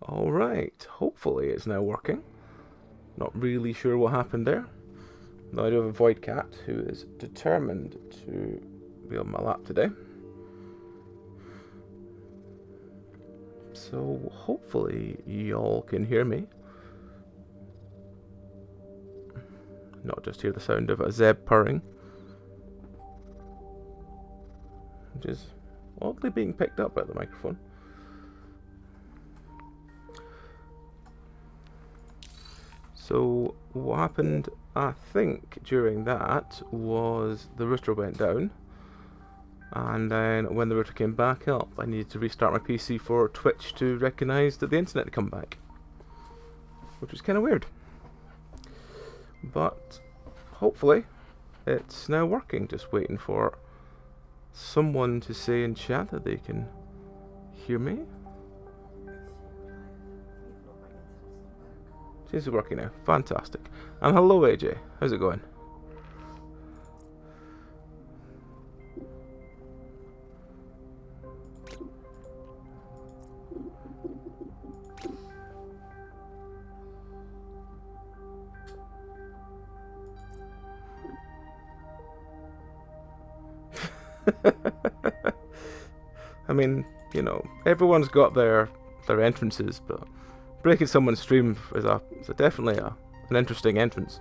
Alright, hopefully it's now working. Not really sure what happened there. Now I do have a void cat who is determined to be on my lap today. So hopefully y'all can hear me. Not just hear the sound of a zeb purring. Which is oddly being picked up by the microphone. So what happened, I think, during that was the router went down, and then when the router came back up, I needed to restart my PC for Twitch to recognise that the internet had come back, which was kind of weird. But hopefully it's now working, just waiting for someone to say in chat that they can hear me. Seems to be working now. Fantastic. And hello AJ, how's it going? I mean, you know, everyone's got their entrances, but breaking someone's stream is definitely an interesting entrance.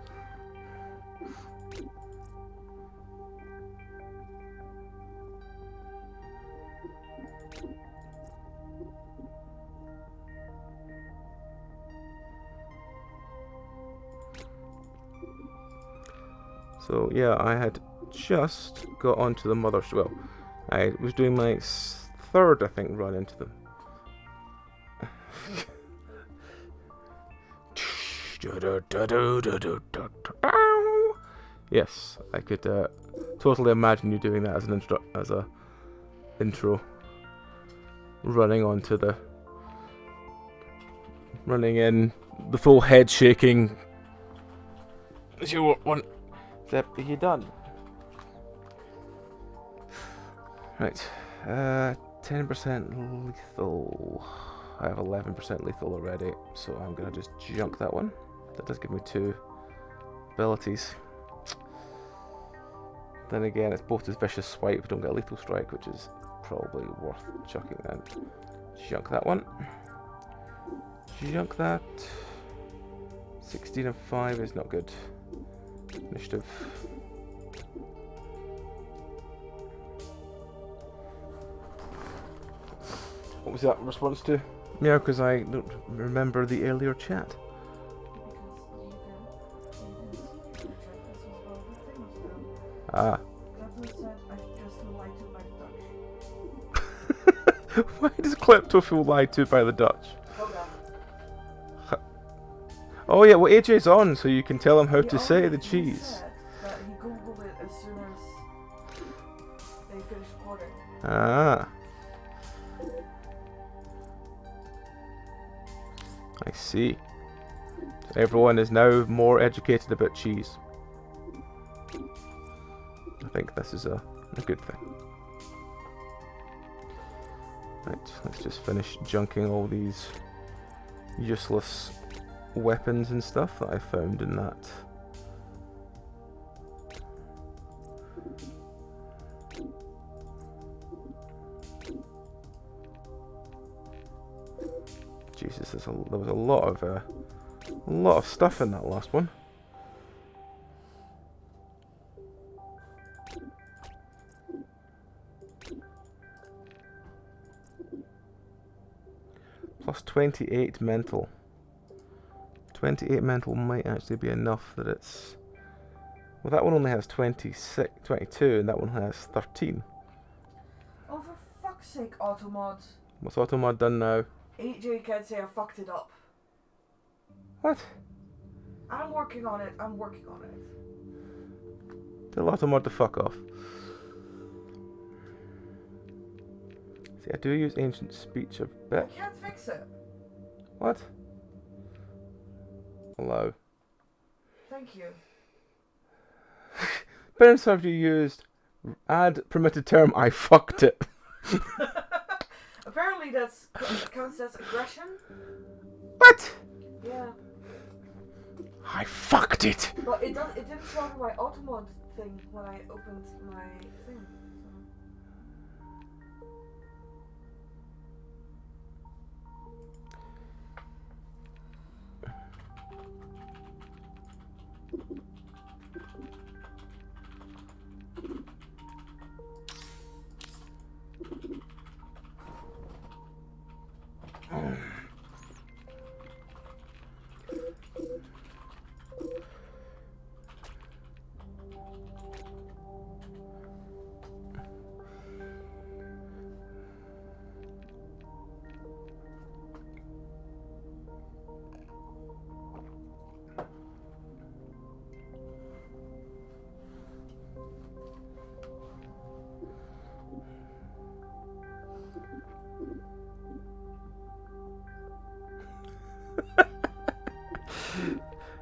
So yeah, I had just got onto the Mothership. Well, I was doing my third, I think, run into them. Yes, I could totally imagine you doing that as a intro, running in the full head shaking. As you want. Are you done? Right. 10% lethal. I have 11% lethal already, so I'm gonna just junk that one. That does give me 2 abilities. Then again, it's both as vicious swipe, but don't get a lethal strike, which is probably worth chucking then. Junk that one. Junk that. 16 and 5 is not good. Initiative. What was that response to? Yeah, because I don't remember the earlier chat. Ah. Why does Klepto feel lied to by the Dutch? Oh yeah, well AJ's on, so you can tell him how to say the cheese. But he googled it as soon as they finished recording. Ah. I see. So everyone is now more educated about cheese. I think this is a good thing. Right, let's just finish junking all these useless weapons and stuff that I found in that. Jesus, there was a lot of stuff in that last one. Plus 28 mental. 28 mental might actually be enough that it's... Well, that one only has 22, and that one has 13. Oh, for fuck's sake, Automod. What's Automod done now? AJ can't say I fucked it up. What? I'm working on it. Tell Automod to fuck off. See, I do use ancient speech a bit. I can't fix it. What? Hello. Thank you. Penancerpg used add permitted term I fucked it. Apparently apparently that's counts as aggression. What? Yeah. I fucked it! But it didn't show up in my automod thing when I opened my thing.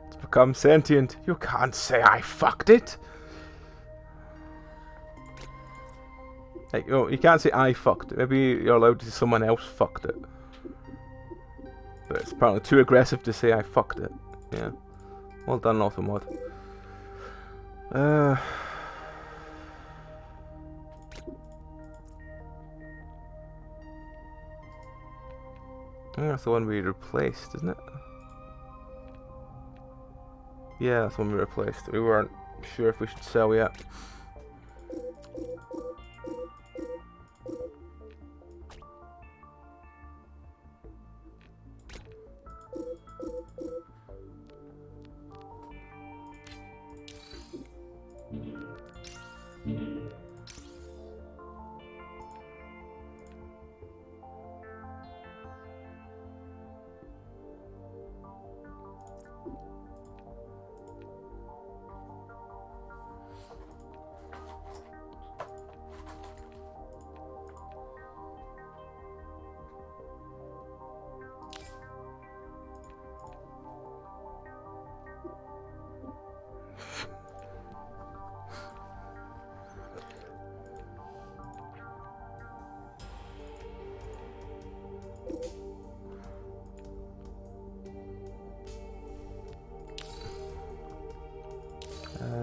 It's become sentient. You can't say I fucked it. Like, you can't say I fucked it. Maybe you're allowed to say someone else fucked it. But it's apparently too aggressive to say I fucked it. Yeah. Well done, Automod. I think that's the one we replaced, isn't it? Yeah, that's the one we replaced. We weren't sure if we should sell yet.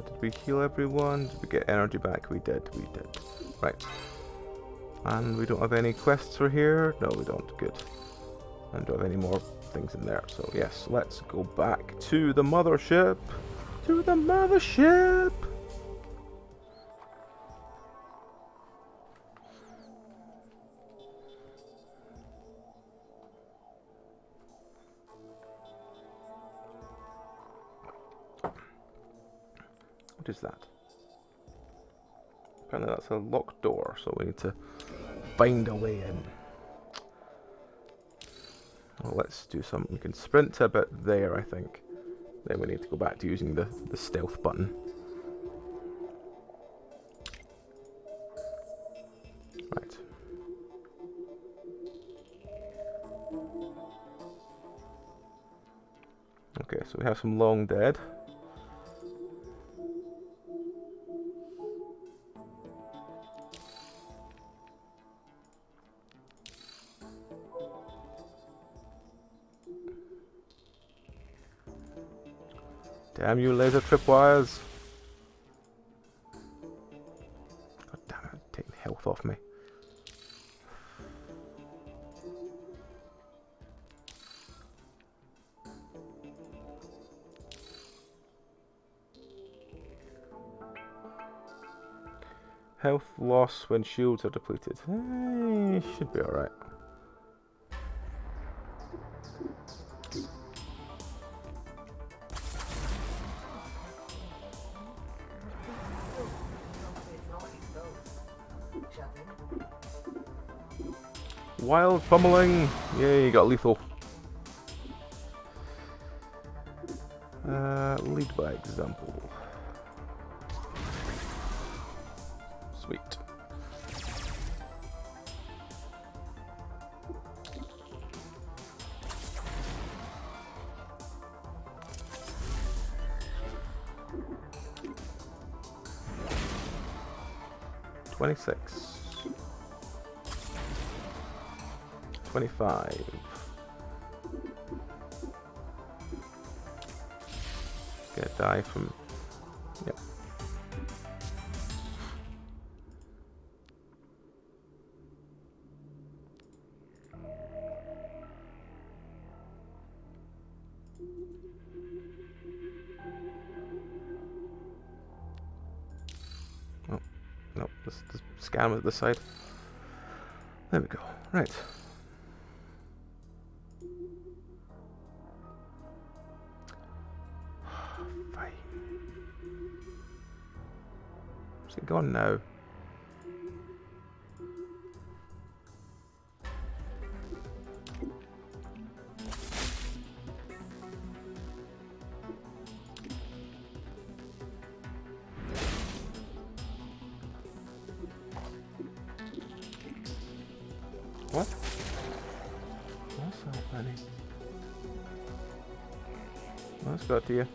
Did we heal everyone? Did we get energy back? We did. Right. And we don't have any quests for here? No, we don't. Good. And don't have any more things in there. So yes, let's go back to the mothership. To the mothership! What is that? Apparently that's a locked door, so we need to find a way in. Well, let's do some. We can sprint a bit there, I think. Then we need to go back to using the stealth button. Right. Okay, so we have some long dead. Damn you, laser tripwires! God damn it, taking health off me. Health loss when shields are depleted. Should be alright. Wild pummeling! Yay, you got lethal. Lead by example. Sweet. 25. Get a die from... Yep. Oh, no, this scam at this side. There we go. Right. Fine. Where's it gone now? What? What's happening? Let's go to you.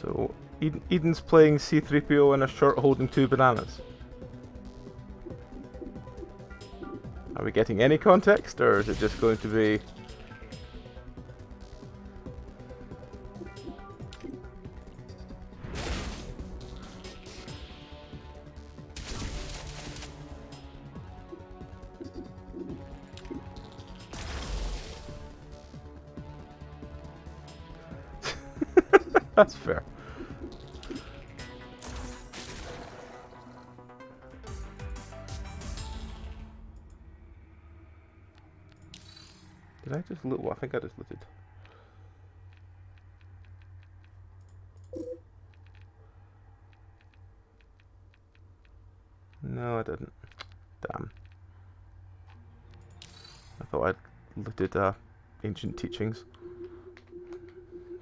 So, Eden's playing C3PO in a shirt holding 2 bananas. Are we getting any context, or is it just going to be... That's fair. Did I just loot? Well, I think I just looted. No, I didn't. Damn. I thought I'd looted ancient teachings.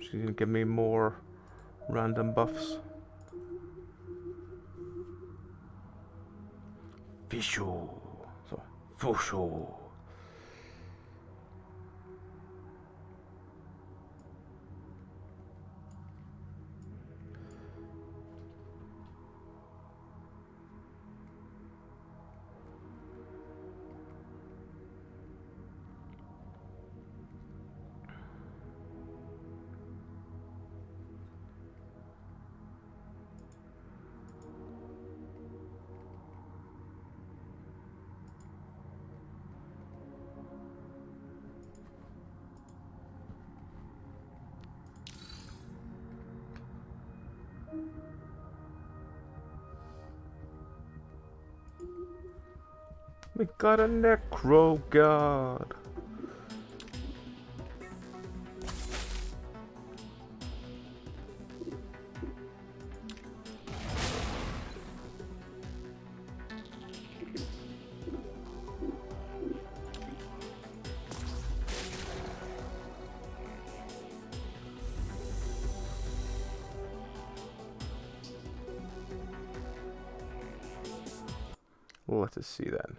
She's gonna give me more random buffs. Fisho. So, Fusho. We got a Necro God. Well, let us see then.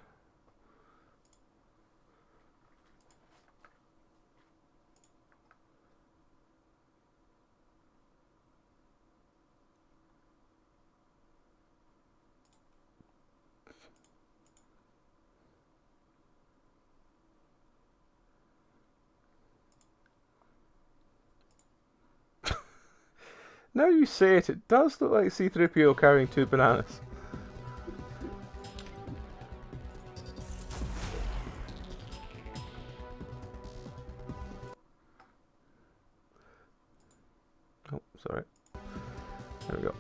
Now you say it, it does look like C3PO carrying 2 bananas. Oh, sorry. There we go.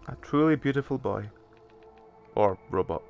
A truly beautiful boy. Or robot.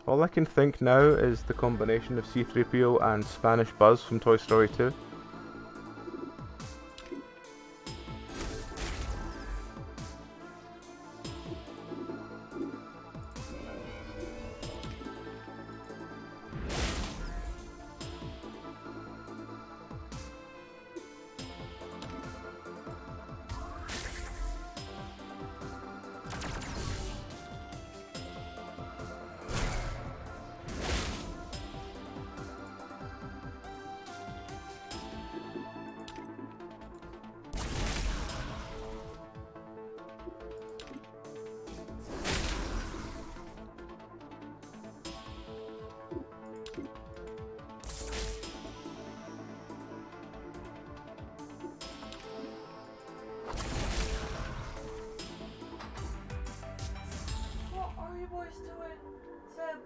All I can think now is the combination of C-3PO and Spanish Buzz from Toy Story 2. What are you boys doing? Zeb?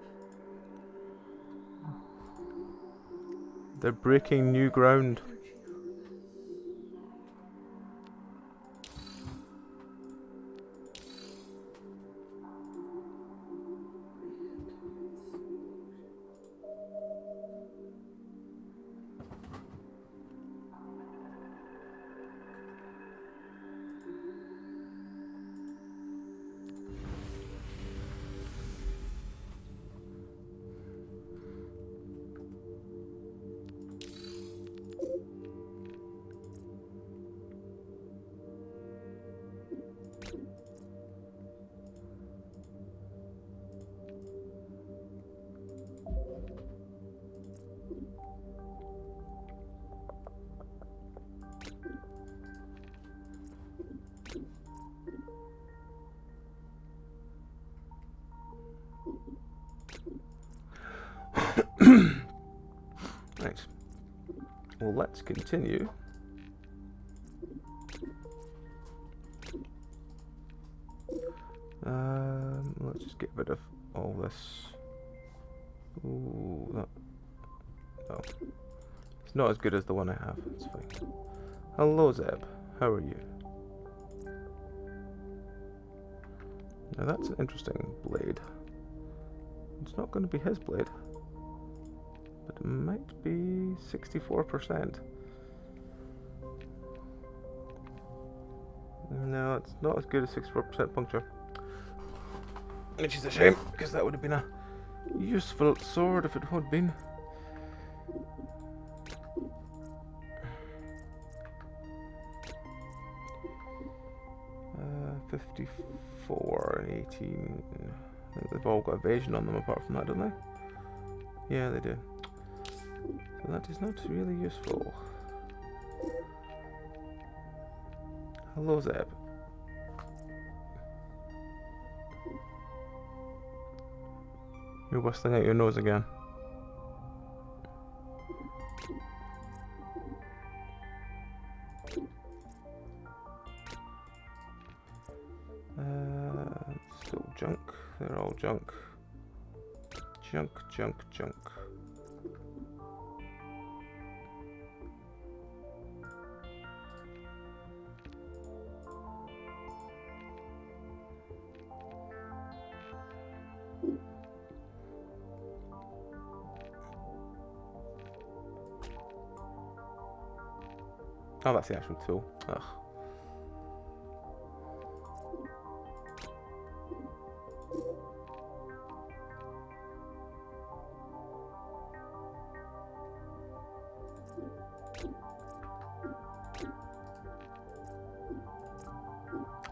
They're breaking new ground. Right. Well, let's continue. Let's just get rid of all this. Ooh, that. No. It's not as good as the one I have. It's fine. Hello, Zeb. How are you? Now that's an interesting blade. It's not going to be his blade, but it might be 64%. No, it's not as good as 64% puncture. Which is a shame, because that would have been a useful sword if it had been. Uh, 54 and 18. I think they've all got evasion on them apart from that, don't they? Yeah, they do. So that is not really useful. Hello, Zeb. You're whistling out your nose again. Still junk. They're all junk. Junk, junk, junk. Oh, that's the actual tool. Ugh.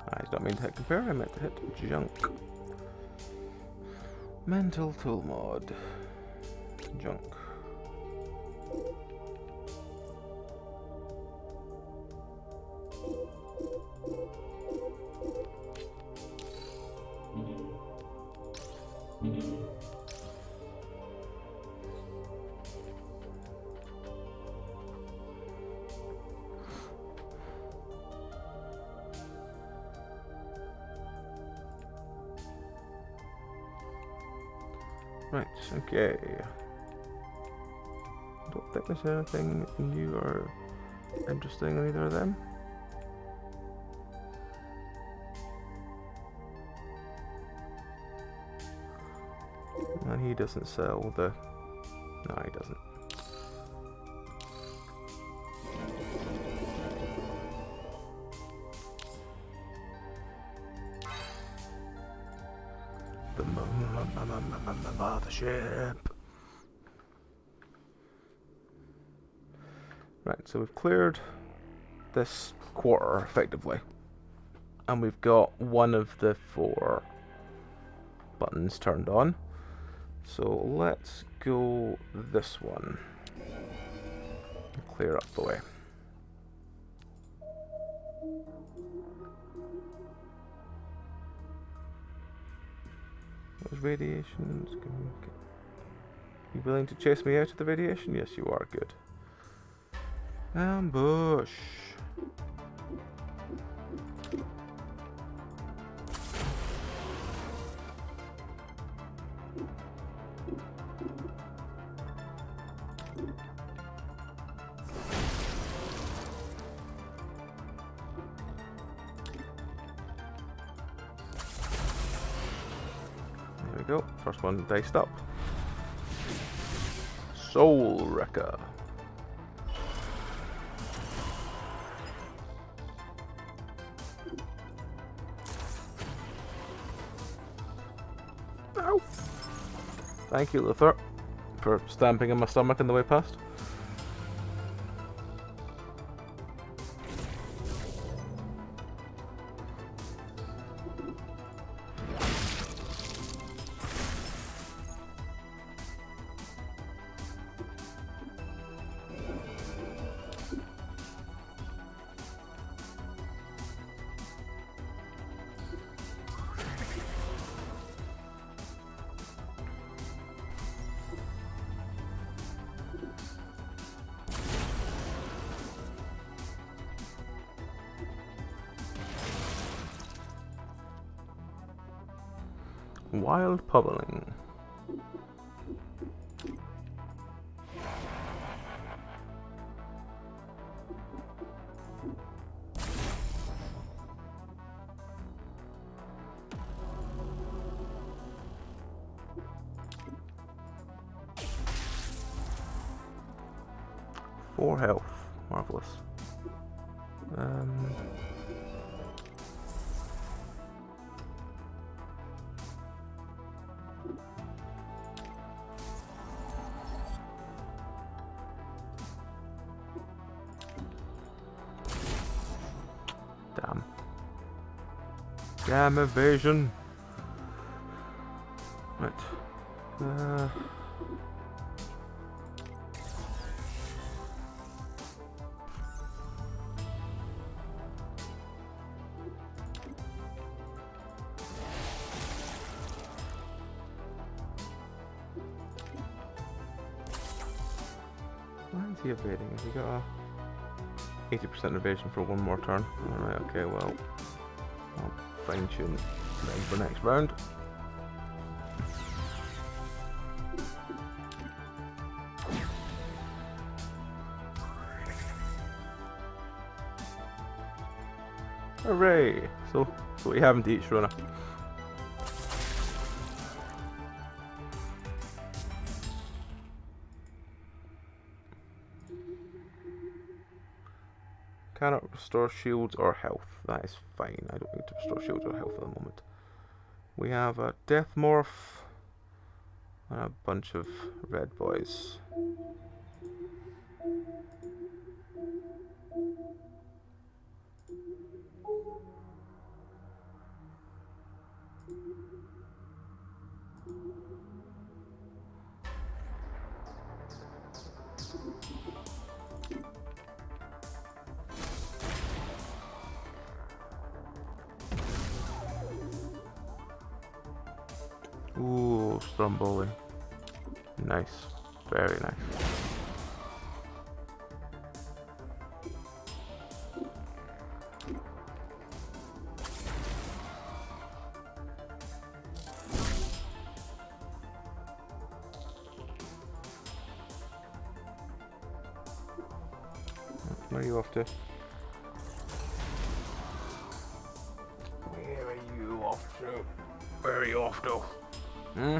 I did not mean to hit compare, I meant to hit junk. Mental tool mod. Junk. Right, okay. Don't think there's anything new or interesting in either of them. And he doesn't sell the... No, he doesn't. The Mothership. Right, so we've cleared this quarter effectively, and we've got one of the 4 buttons turned on. So let's go this one and clear up the way. Those radiations. You willing to chase me out of the radiation? Yes, you are. Good. Ambush. There we go. First one diced up. Soul Wrecker. Ow. Thank you, Luther, for stamping in my stomach on the way past. Wild Pummeling. Four health. Marvelous. Damn. Damn evasion. Right. Why is he evading? Has he got a 80% evasion for one more turn? Alright, okay, well, I'll fine tune them for next round. Hooray! So we have to each runner. Cannot restore shields or health. That is fine. I don't need to restore shields or health at the moment. We have a Death Morph and a bunch of red boys. Ooh, Stromboli. Nice. Very nice. Where are you off to? Where are you off to? Where are you off to? Hmm?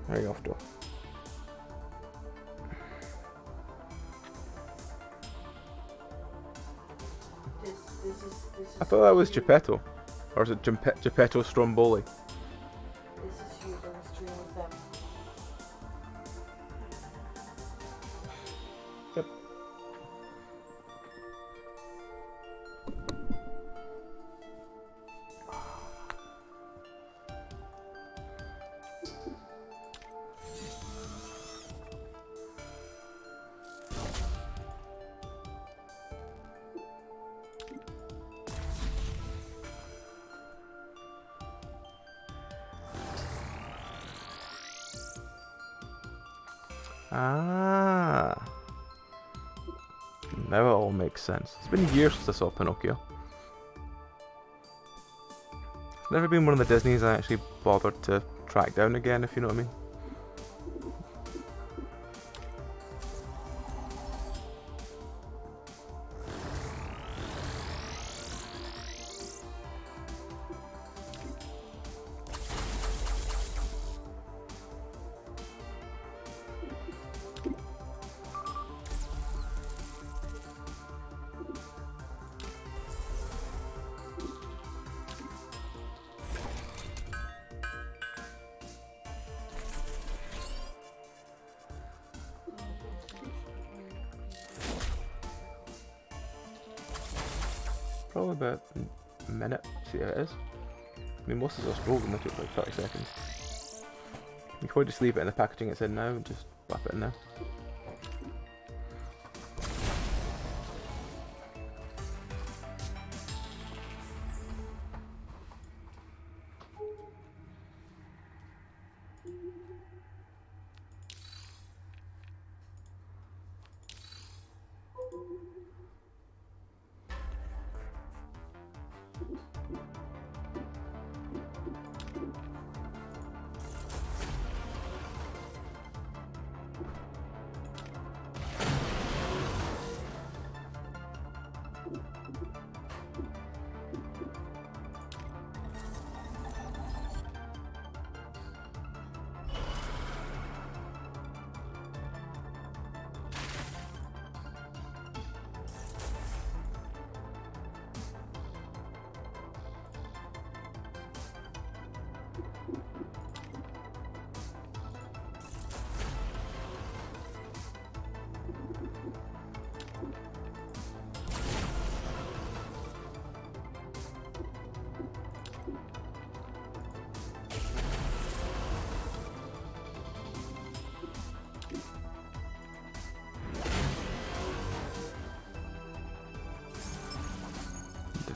Where are you off to? This is. I thought that was you. Geppetto. Or is it Geppetto Stromboli? This is you doing a stream with them. Yep. Ah. Now it all makes sense. It's been years since I saw Pinocchio. It's never been one of the Disneys I actually bothered to track down again, if you know what I mean. Probably about a minute, see how it is. I mean, most of those rolls only took like 30 seconds. You can probably just leave it in the packaging it's in now and just wrap it in now.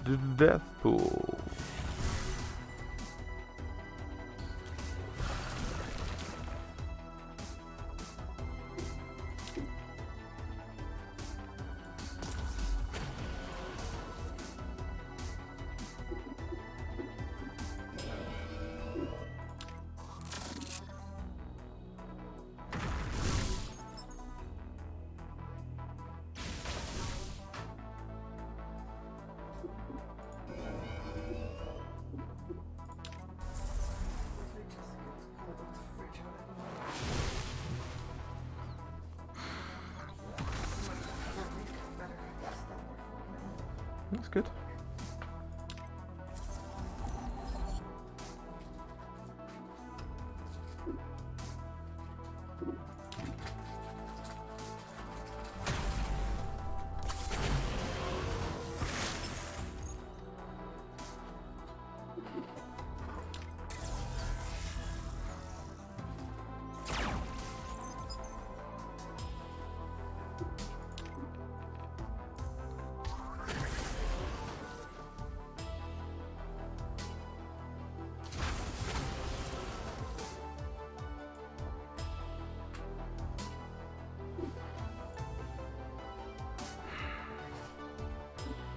The death pool. That's good.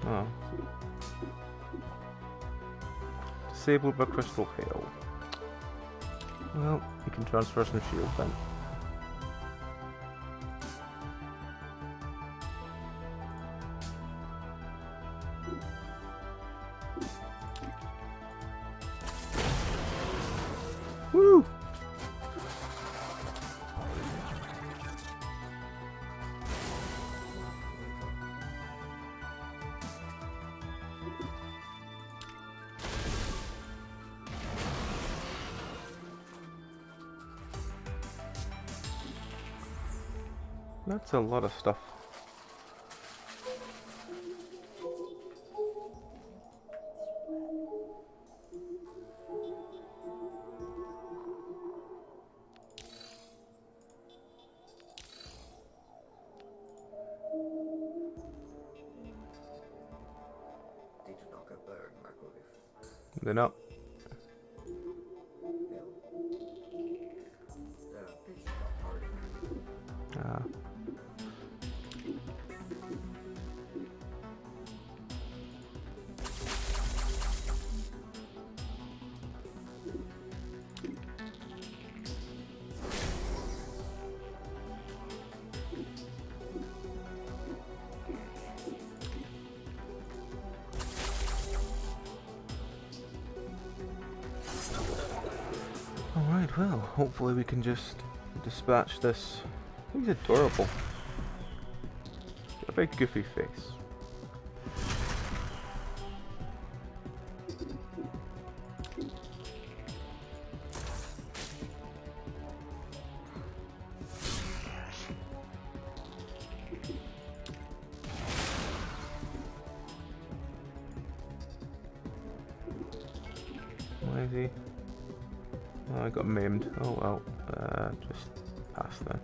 Oh. Disabled by crystal hail. Well, you can transfer some shield then. Woo! That's a lot of stuff. They do not get better in microwave. They're not. The pitch got hard. Ah. Alright, well, hopefully we can just dispatch this. He's adorable. Got a very goofy face. Why is he? Oh, I got maimed. Oh well, just pass then.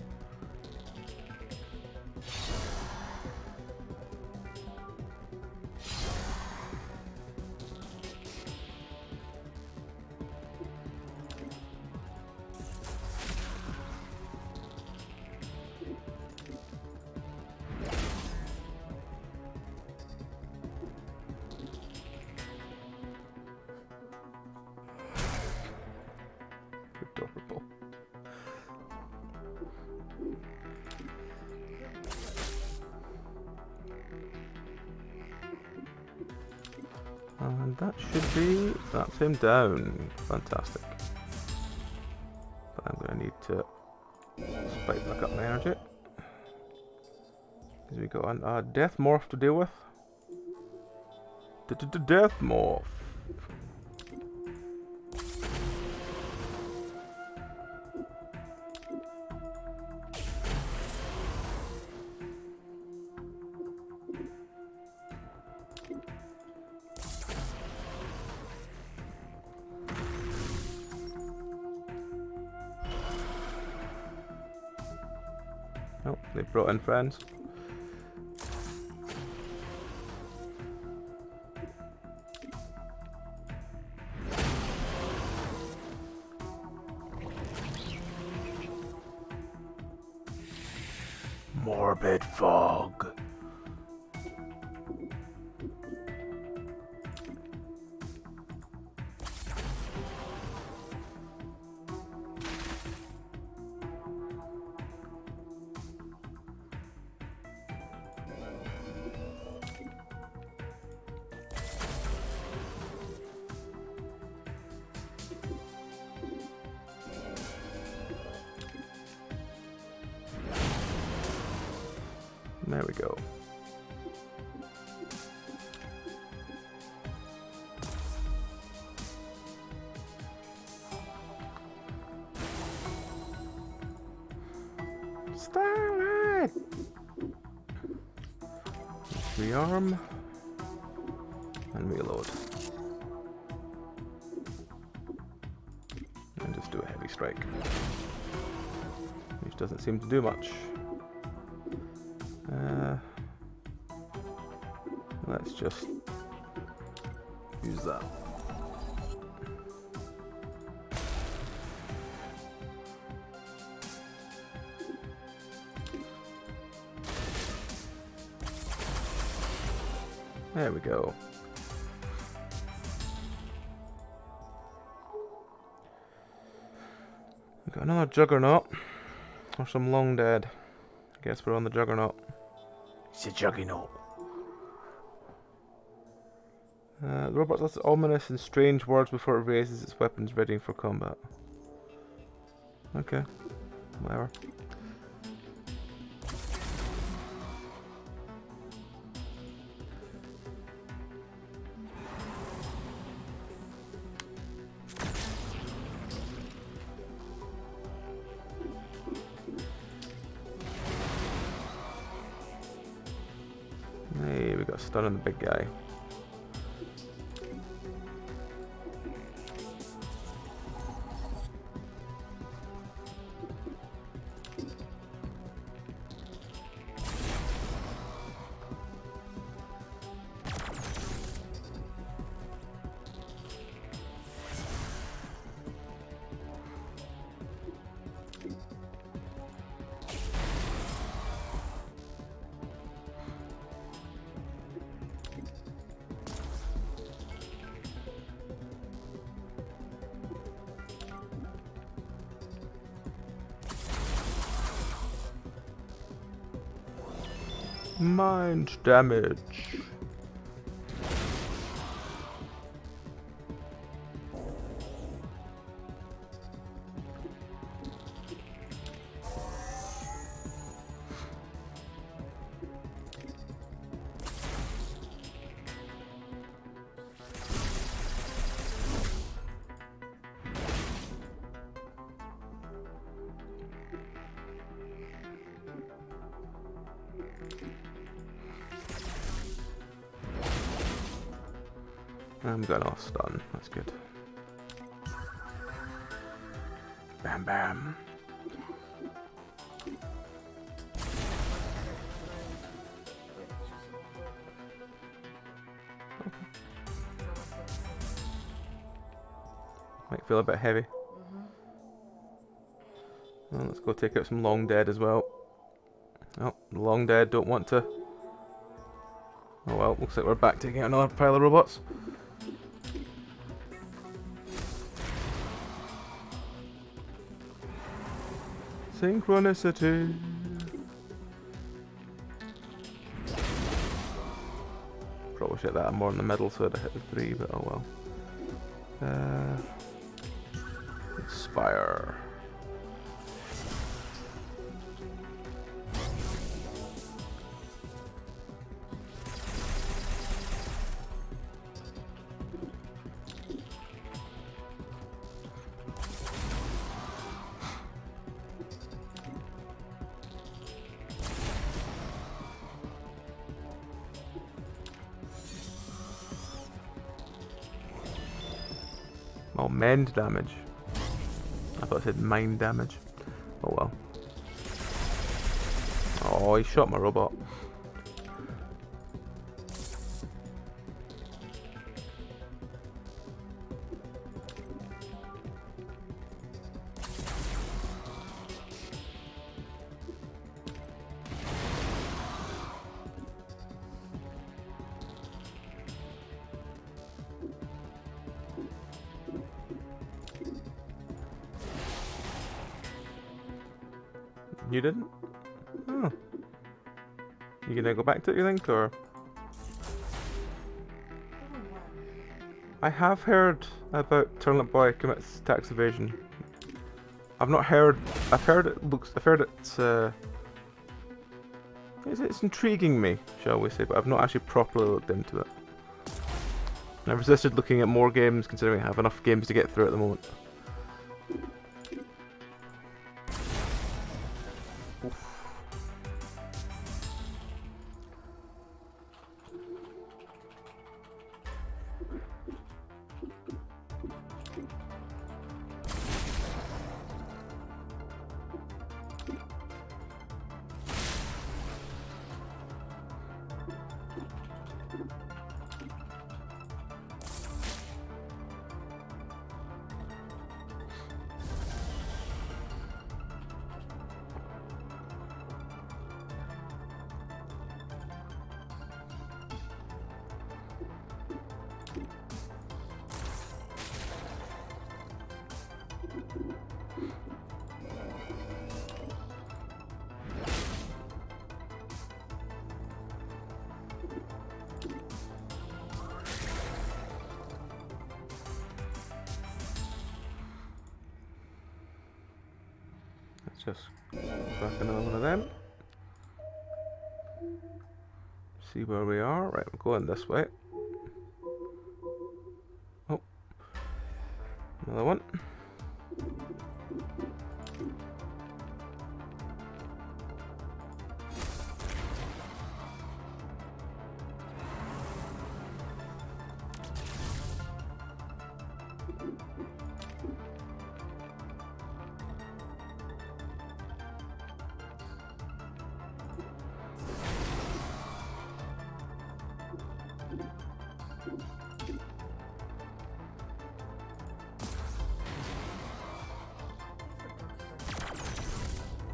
Adorable. And that should be, that's him down. Fantastic. But I'm going to need to spike back up my energy. Because we got a death morph to deal with. Death morph. Oh, they brought in friends. Morbid fog. There we go. Starlight! Rearm and reload. And just do a heavy strike. Which doesn't seem to do much. Let's just use that. There we go. We've got another Juggernaut. Or some Long Dead. I guess we're on the Juggernaut. It's a Juggernaut. The robot says ominous and strange words before it raises its weapons, readying for combat. Okay. Whatever. stunning the big guy. Mind damage. I'm going off stun. That's good. Bam bam. Might feel a bit heavy. Well, let's go take out some long dead as well. Oh, long dead don't want to. Oh well, looks like we're back taking out another pile of robots. Synchronicity. Probably should have that more in the middle so I'd have hit the 3, but oh well. Inspire. Oh, mend damage. I thought it said mind damage. Oh well. Oh, he shot my robot. You didn't? Oh. You gonna go back to it, you think, or? I have heard about Turnip Boy commits tax evasion. I've not heard. I've heard it's intriguing me, shall we say, but I've not actually properly looked into it. I've resisted looking at more games, considering I have enough games to get through at the moment. Let's just back another one of them. See where we are. Right, we're going this way. Oh, another one.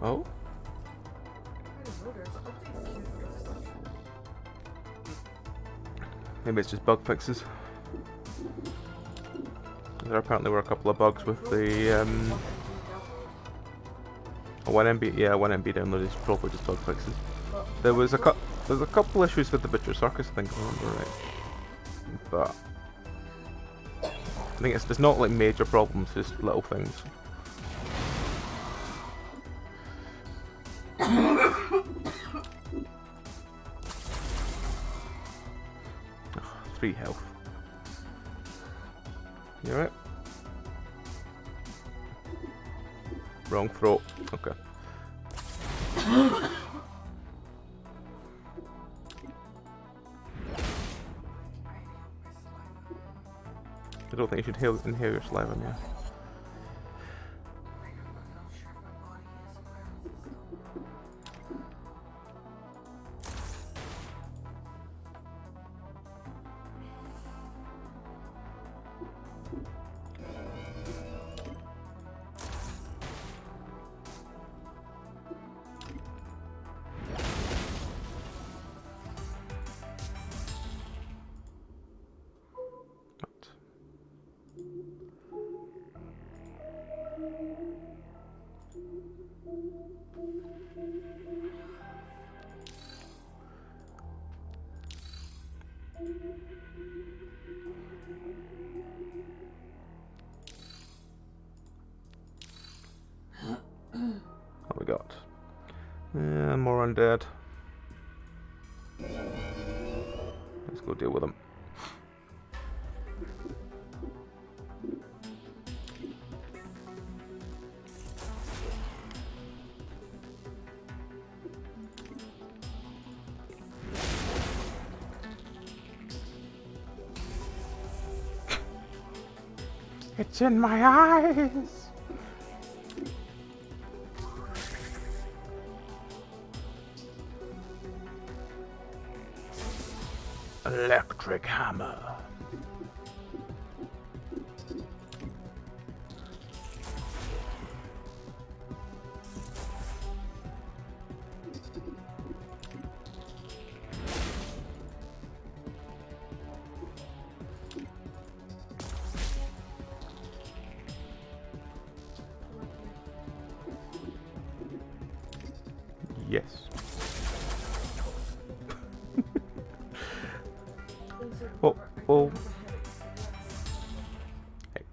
Oh? I don't know, there's an update queue for stuff. Maybe it's just bug fixes. There apparently were a couple of bugs with the 1 MB, yeah, 1 MB download is probably just bug fixes. There was a couple issues with the Butcher Circus, I think, if I remember right. But I think it's not like major problems, just little things. Oh, 3 health. You alright? Wrong throat. Okay. I don't think you should inhale your saliva, yeah. What we got? Yeah, more undead. Let's go deal with them. It's in my eyes! Electric hammer. Yes. Well,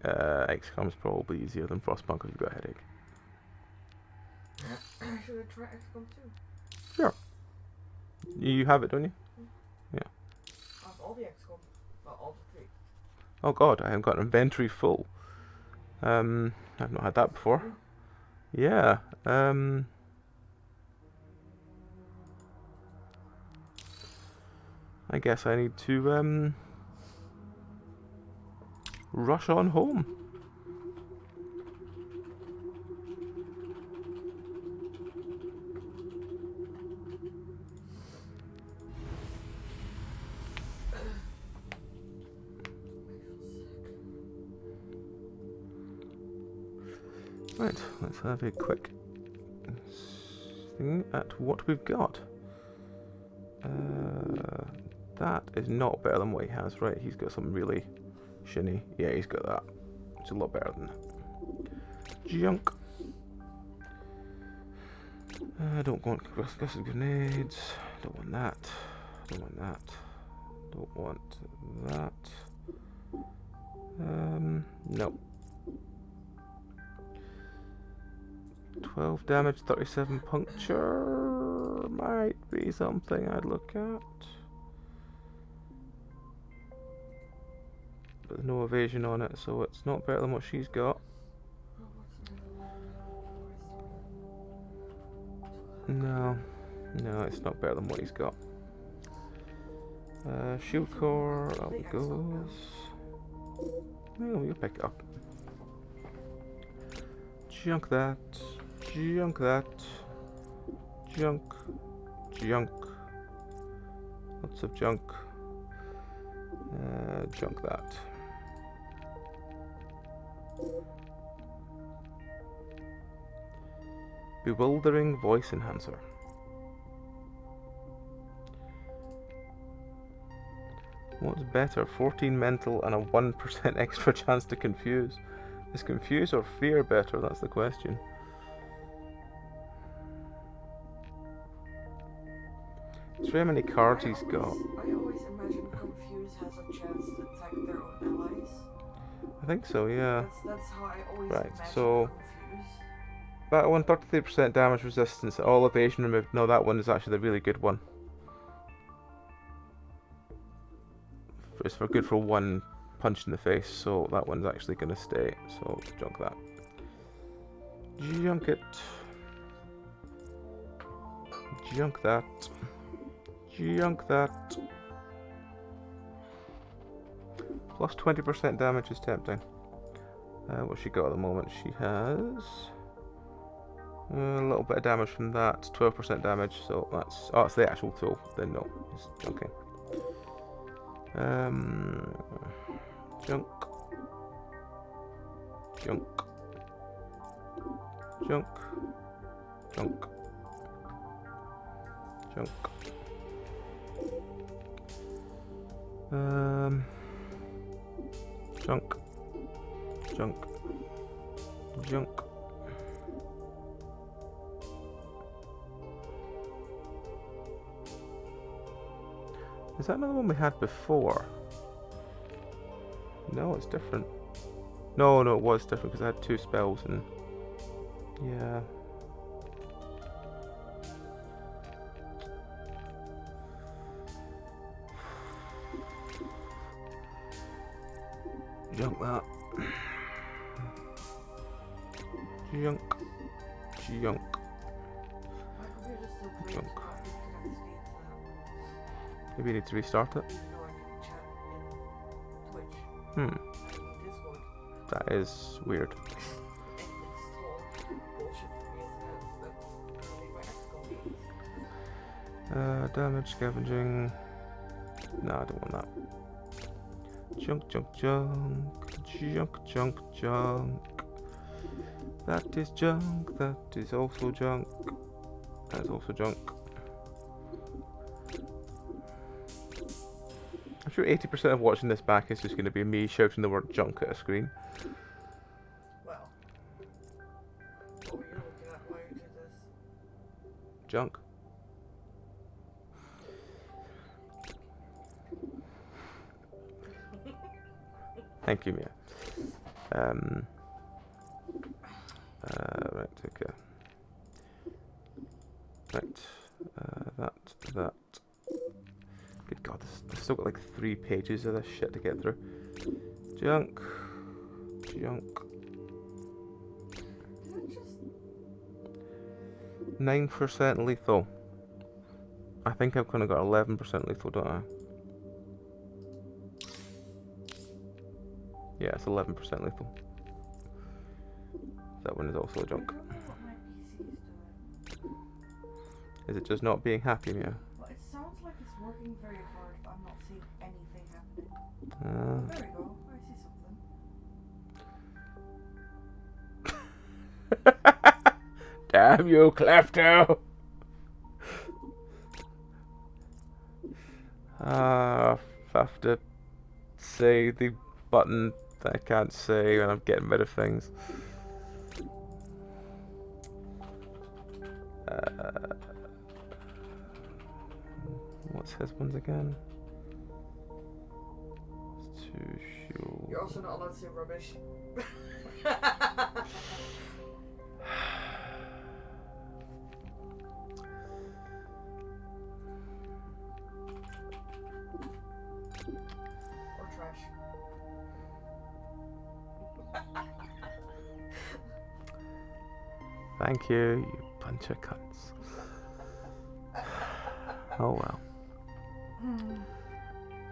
XCOM's probably easier than Frostpunk if you've got a headache. Should I try XCOM 2? Sure. You have it, don't you? Yeah. I have all the XCOM. Well, all the 3. Oh god, I haven't got an inventory full. I've not had that before. Yeah. I guess I need to rush on home. Right, let's have a quick thing at what we've got. That is not better than what he has, right? He's got something really shinny. Yeah, he's got that. It's a lot better than that. Junk. I don't want gusset grenades. Don't want that. Don't want that. Don't want that. No. 12 damage, 37 puncture. Might be something I'd look at. But there's no evasion on it, so it's not better than what she's got. No, it's not better than what he's got. Shield core, up it goes. Well, we'll pick it up. Junk that. Junk that. Junk. Junk. Lots of junk. Junk that. Bewildering voice enhancer. What's better? 14 mental and a 1% extra chance to confuse. Is confuse or fear better? That's the question. See how many cards he's got. I always imagine Confuse has a chance to attack their own allies. I think so, yeah. That's how I always Right, imagine so Confuse. that one, 33% damage resistance, all evasion removed. No, that one is actually the really good one. It's for good for one punch in the face, so that one's actually going to stay. So junk that. Junk it. Junk that. Junk that. Plus 20% damage is tempting. What's she got at the moment? She has a little bit of damage from that. 12% damage. So that's it's the actual tool. Then no, it's junking. Junk. Junk. Junk. Junk. Junk. Junk. Junk. Junk. Is that another one we had before? No, it's different. No, it was different because I had 2 spells and yeah. Junk that. Junk. Junk. My computer's still playing, Junk. so I think I need to Maybe you need to restart it. even though I can chat in Twitch Hmm. and Discord. That is weird. And it's total bullshit for me as that, but apparently my ex competes. Damage scavenging. No, I don't want that. Junk, junk, junk. Junk, junk, junk. That is junk. That is also junk. That is also junk. I'm sure 80% of watching this back is just going to be me shouting the word junk at a screen. Well, what were you looking at while you did this? Junk. Thank you, Mia. Right, okay. Right, that. Good God, there's still got like 3 pages of this shit to get through. Junk. Junk. Did I just... 9% lethal. I think I've kind of got 11% lethal, don't I? Yeah, it's 11% lethal. That one is also a junk. I don't know what my PC is doing. Is it just not being happy, Mia? Well, it sounds like it's working very hard, but I'm not seeing anything happening. There we go. I see something. Damn you, Clefto! I have to say the button that I can't say when I'm getting rid of things. What's his ones again? To show. You're also not allowed to say rubbish. Or trash. Thank you, you bunch of cunts. Oh well.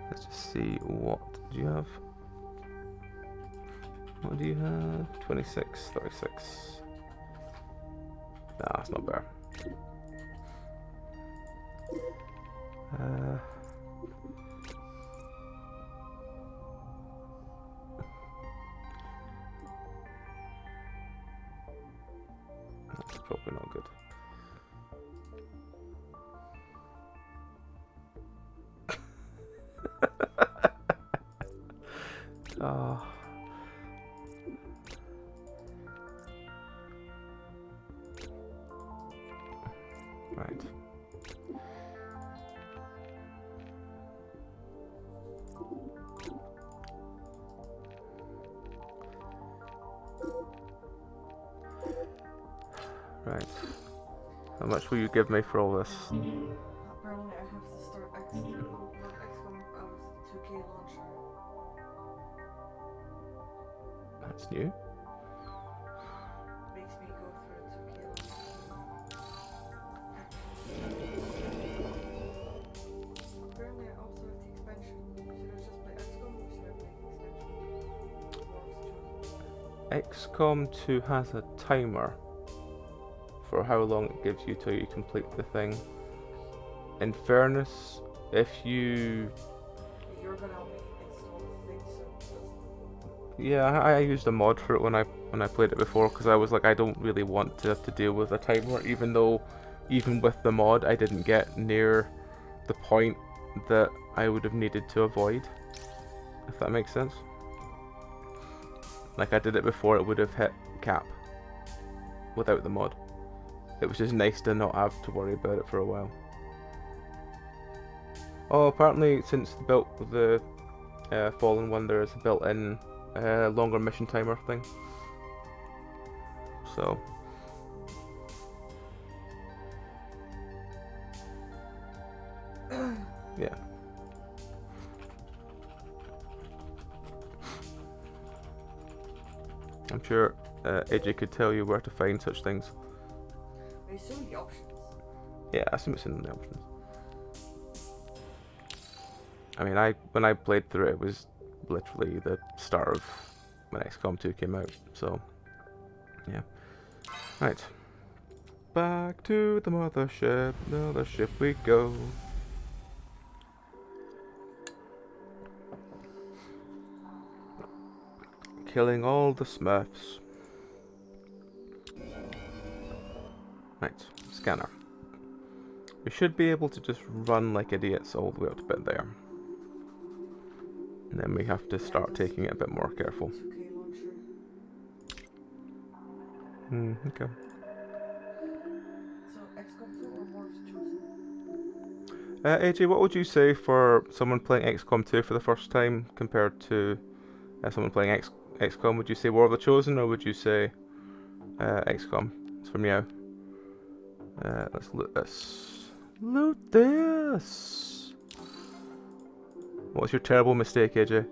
Let's just see, what do you have? What do you have? 26, 36. Nah, that's not bad. probably not good. Oh. Right. Right. How much will you give me for all this? Apparently I have to start XCOM out of the 2K launcher. That's new. Makes me go through a 2K launcher. Apparently I also have the expansion. Should I just play XCOM or should I play the expansion? XCOM 2 has a timer for how long it gives you till you complete the thing. In fairness, if you... You're gonna help me install the thing so Yeah, I used a mod for it when I played it before, because I was like, I don't really want to have to deal with a timer, even though, even with the mod, I didn't get near the point that I would have needed to avoid, if that makes sense. Like, I did it before it would have hit cap without the mod. It was just nice to not have to worry about it for a while. Oh, apparently since the Fallen one, there is a built-in longer mission timer thing. So yeah. I'm sure AJ could tell you where to find such things. I assume the options. Yeah, I assume it's in the options. I mean, when I played through it, it was literally the start of when XCOM 2 came out, so yeah. Right. Back to the mothership. Mothership we go. Killing all the Smurfs. Right, scanner. We should be able to just run like idiots all the way up to bit there. And then we have to start taking it a bit more careful. 2K launcher. Okay. So XCOM 2 or Morph's Chosen? AJ, what would you say for someone playing XCOM 2 for the first time compared to someone playing XCOM? Would you say War of the Chosen or would you say XCOM? It's from you. Let's loot this. Loot this! What's your terrible mistake, AJ?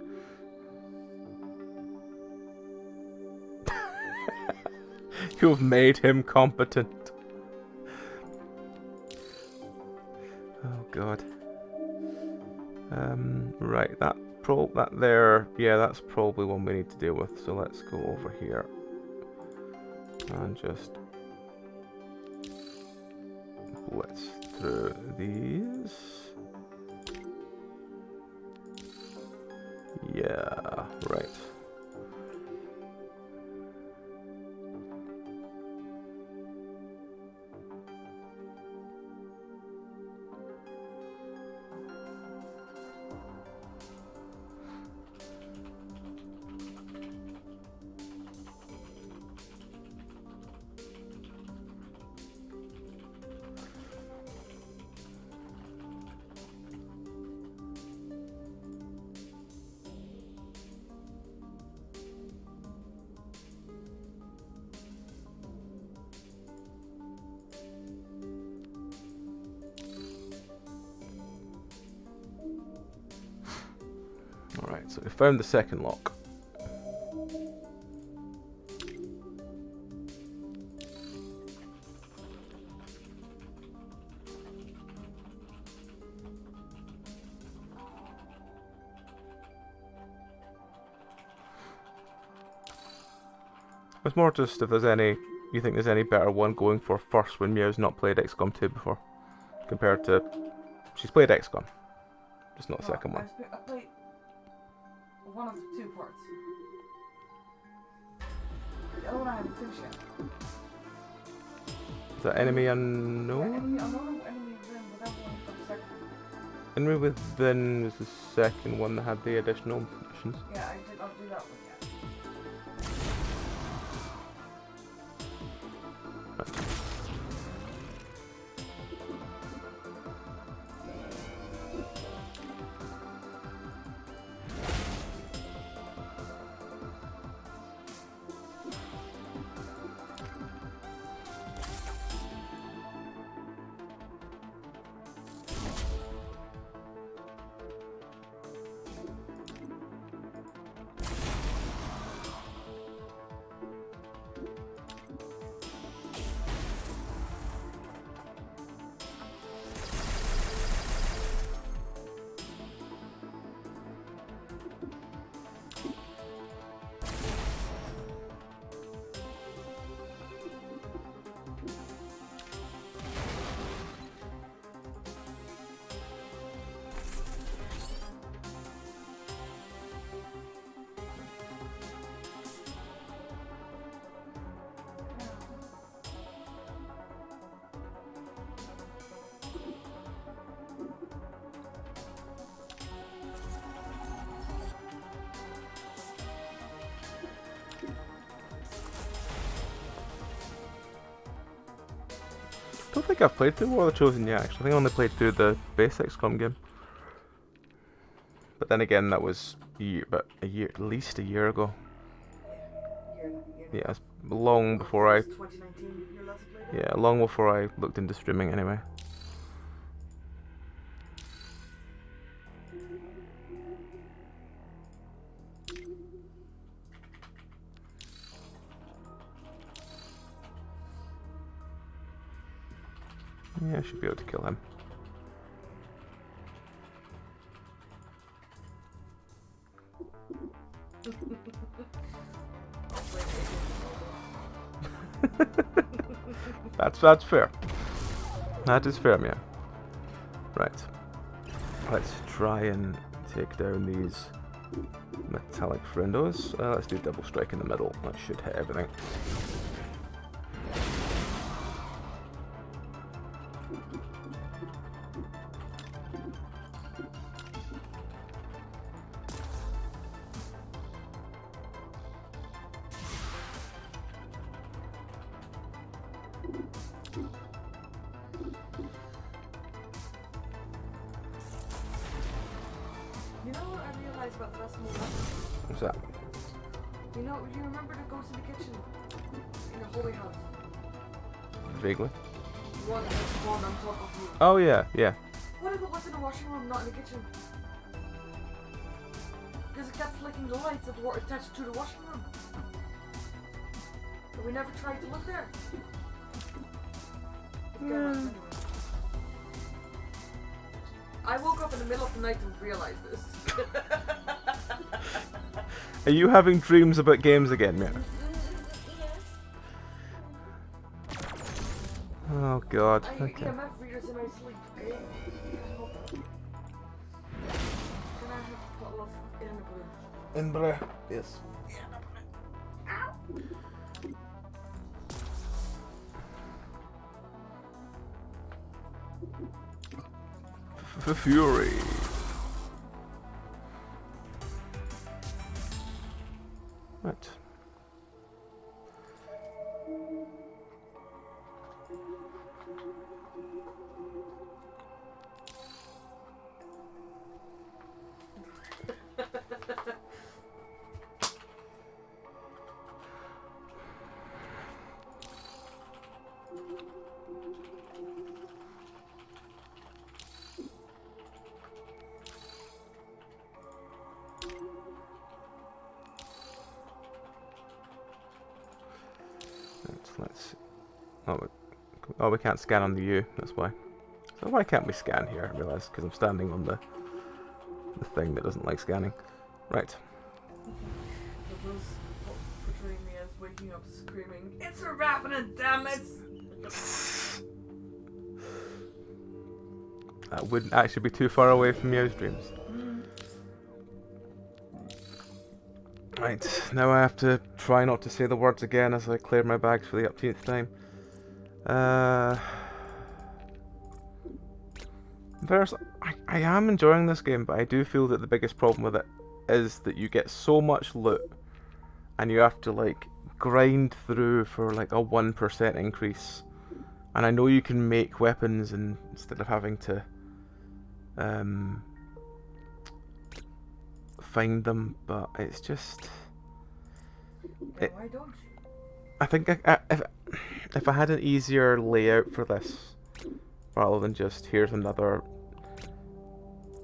You've made him competent. Oh god. Right, that there, yeah, that's probably one we need to deal with. So let's go over here and just blitz through these. Yeah, right. Alright, so we found the second lock. It's more just if there's any, you think there's any better one going for first when Mia's not played XCOM 2 before, compared to, she's played XCOM, just not the second one. I played one of the two parts. The other one I haven't finished yet. Is that enemy Yeah, unknown? enemy unknown, enemy within, whatever one for the second. Enemy Within was the second one that had the additional missions. Yeah, I did not do that one yet. I don't think I've played through War of the Chosen yet, actually. I think I only played through the base XCOM game. But then again, that was at least a year ago. Yeah, it's long before I... 2019, your last play? Yeah, long before I looked into streaming anyway. Yeah, I should be able to kill him. That's fair. That is fair, yeah. Right. Let's try and take down these metallic friendos. Let's do double strike in the middle. That should hit everything. You know what I realized about Festival What's that? You know, you remember the ghost in the kitchen? In the holy house? Vaguely. One that spawned on top of you. Oh yeah, yeah. What if it was in the washing room, not in the kitchen? Because it kept flicking the lights that were attached to the washing room. But we never tried to look there. I woke up in the middle of the night and realized this. Are you having dreams about games again, Mira? Oh god. I Okay. EMF readers in my sleep. Okay? Can I have a bottle of Ingeborg? Inbre. Yes. Fury. Right. Let's see. Oh, we can't scan on the U, that's why. So why can't we scan here? I realise, because I'm standing on the thing that doesn't like scanning. Right. It was portraying me as waking up screaming, "It's a Revenant, damn it!" That wouldn't actually be too far away from Meow's dreams. Right, now I have to try not to say the words again as I clear my bags for the upteenth time. Uh, I am enjoying this game, but I do feel that the biggest problem with it is that you get so much loot, and you have to like grind through for like a 1% increase. And I know you can make weapons instead of having to find them, but it's just. Then why don't you? I think if I had an easier layout for this, rather than just here's another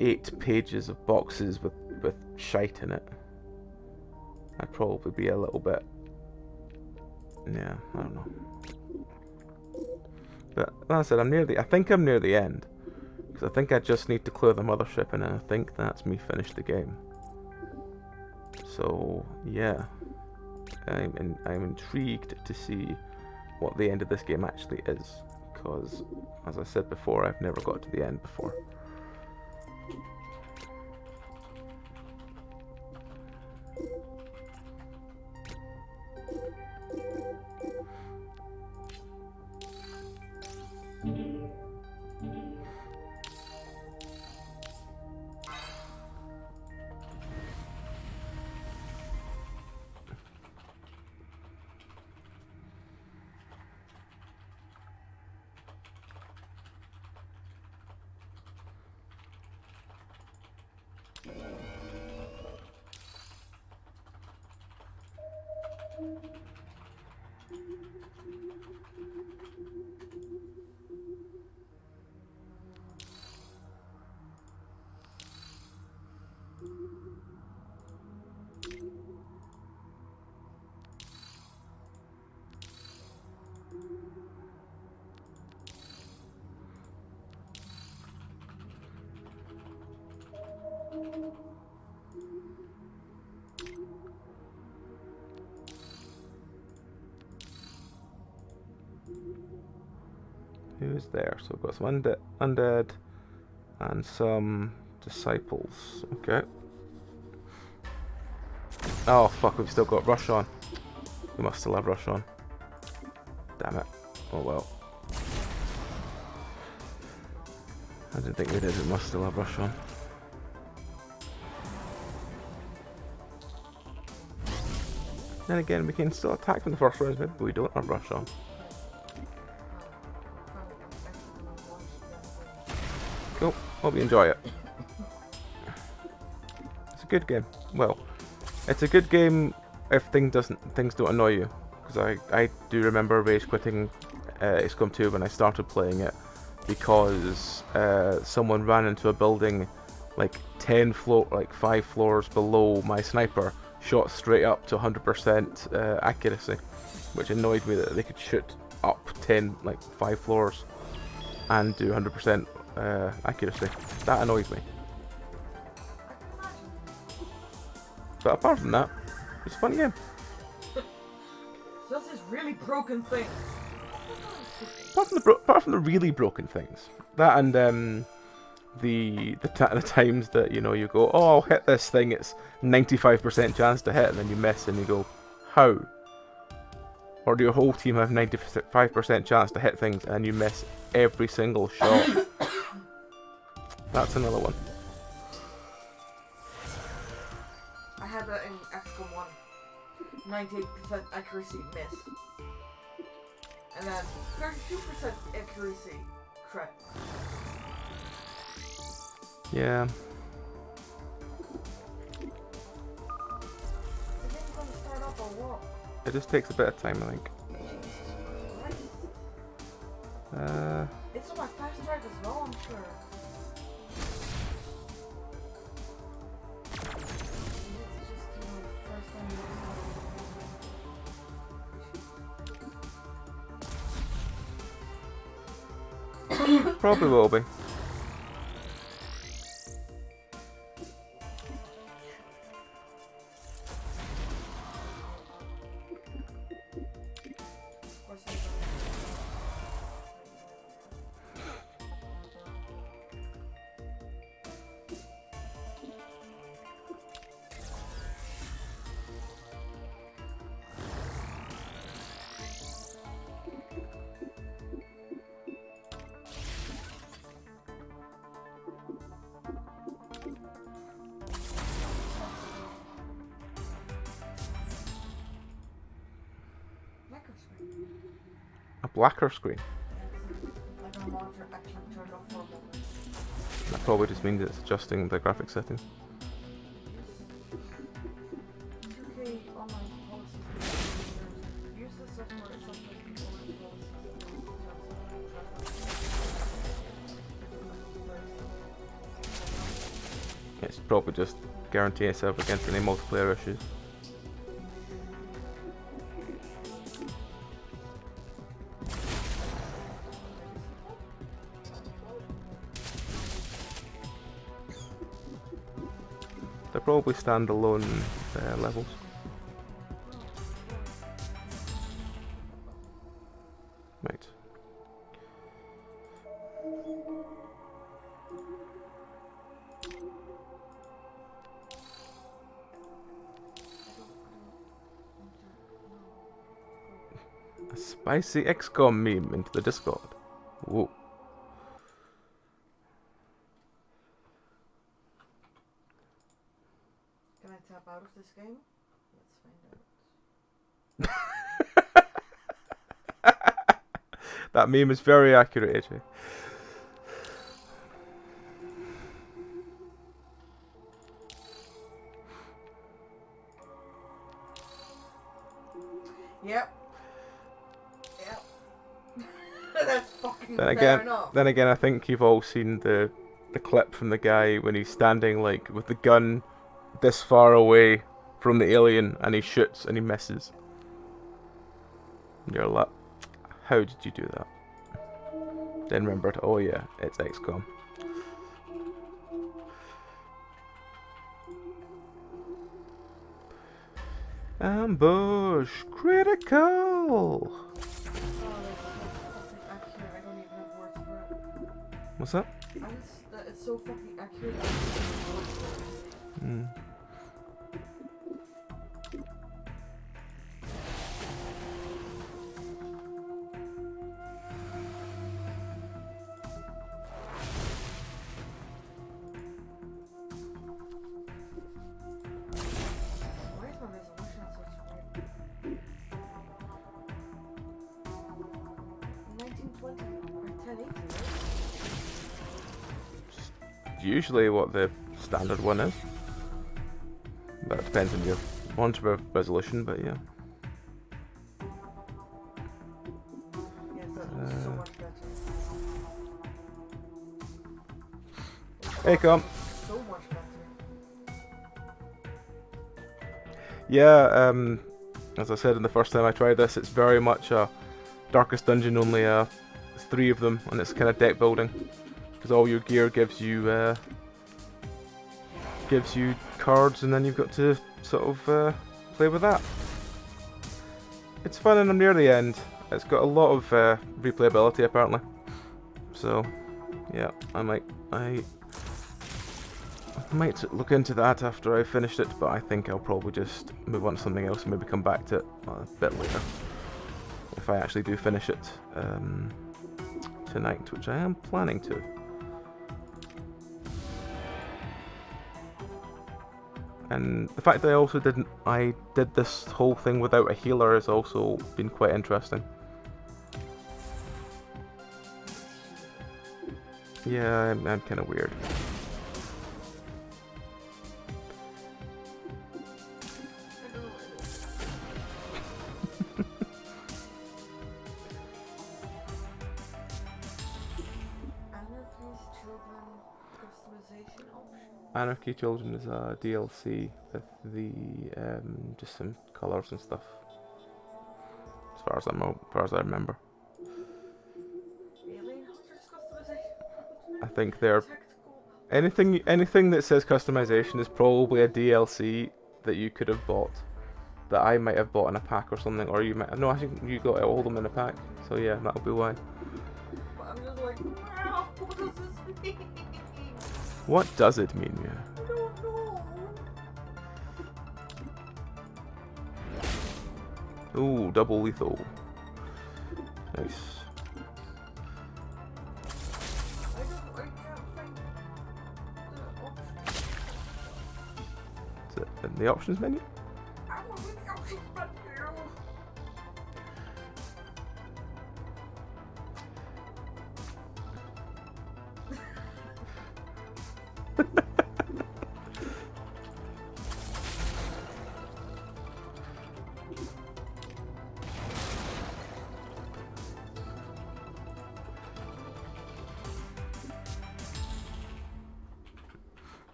8 pages of boxes with shite in it, I'd probably be a little bit. Yeah, I don't know. But like I said, I think I'm near the end, because I think I just need to clear the mothership, and then I think that's me finished the game. So yeah, I'm intrigued to see what the end of this game actually is, because as I said before, I've never got to the end before. Who's there? So we've got some undead and some disciples. Okay. Oh fuck, we've still got rush on. We must still have rush on. Damn it. Oh well. I didn't think we did. We must still have rush on. Then again, we can still attack from the first round, maybe we don't have rush on. Cool. Hope you enjoy it. It's a good game. Well, it's a good game if things don't annoy you. Because I do remember rage quitting XCOM 2 when I started playing it, because someone ran into a building like 5 floors below my sniper, shot straight up to 100% accuracy, which annoyed me that they could shoot up 5 floors and do 100% accuracy. That annoyed me. But apart from that, it's a fun game. Just this really broken thing. Apart from the really broken things, that and the times that you go, oh, I'll hit this thing, it's 95% chance to hit, and then you miss and you go, how? Or do your whole team have 95% chance to hit things and you miss every single shot? That's another one. I had that in XCOM 1. 98% accuracy miss. And then 32% accuracy crit. Yeah. Is it gonna start up or what? It just takes a bit of time, I think. It's on my 5 strike as well, I'm sure. Probably will be. A blacker screen. Like our monitor actually turned off for a moment. That probably just means it's adjusting the graphics settings. UK online policies use this software at some point before the policies in terms of It's probably just guaranteeing itself against any multiplayer issues. They're probably standalone levels. Right. A spicy XCOM meme into the Discord. Whoa. Can I tap out of this game? Let's find out. That meme is very accurate, AJ. Yep. Yep. That's fucking Then fair again, enough. I think you've all seen the clip from the guy when he's standing like with the gun this far away from the alien and he shoots and he misses. And you're like, how did you do that? Then remembered, oh yeah, it's XCOM. Ambush critical. Oh, that's so fucking accurate. I don't even have words for it. What's that? It's so fucking accurate. I don't even have words for it. Hmm. Why is my resolution such weird? 1920 or 1080, right? Usually what the standard one is. But it depends on your monitor resolution, but yeah. Yes, that looks so much better. Hey, come. So much better. Yeah, as I said in the first time I tried this, it's very much a Darkest Dungeon, only there's 3 of them, and it's kind of deck building. Because all your gear gives you cards, and then you've got to sort of play with that. It's fun, and I'm near the end. It's got a lot of replayability apparently. So, yeah, I might look into that after I finished it, but I think I'll probably just move on to something else and maybe come back to it a bit later. If I actually do finish it tonight, which I am planning to. And the fact that I did this whole thing without a healer has also been quite interesting. Yeah, I'm kind of weird. Anarchy Children is a DLC with the just some colours and stuff, as far as I remember. Really? There's customization? I think they're anything that says customization is probably a DLC that you could have bought, that I might have bought in a pack or something, or you might no, I think you got all of them in a pack. So yeah, that'll be why. But I'm just like, wow, what does this mean? What does it mean, yeah? I don't know. Ooh, double lethal. Nice. I can't find the option. Is it in the options menu? I want the options back here.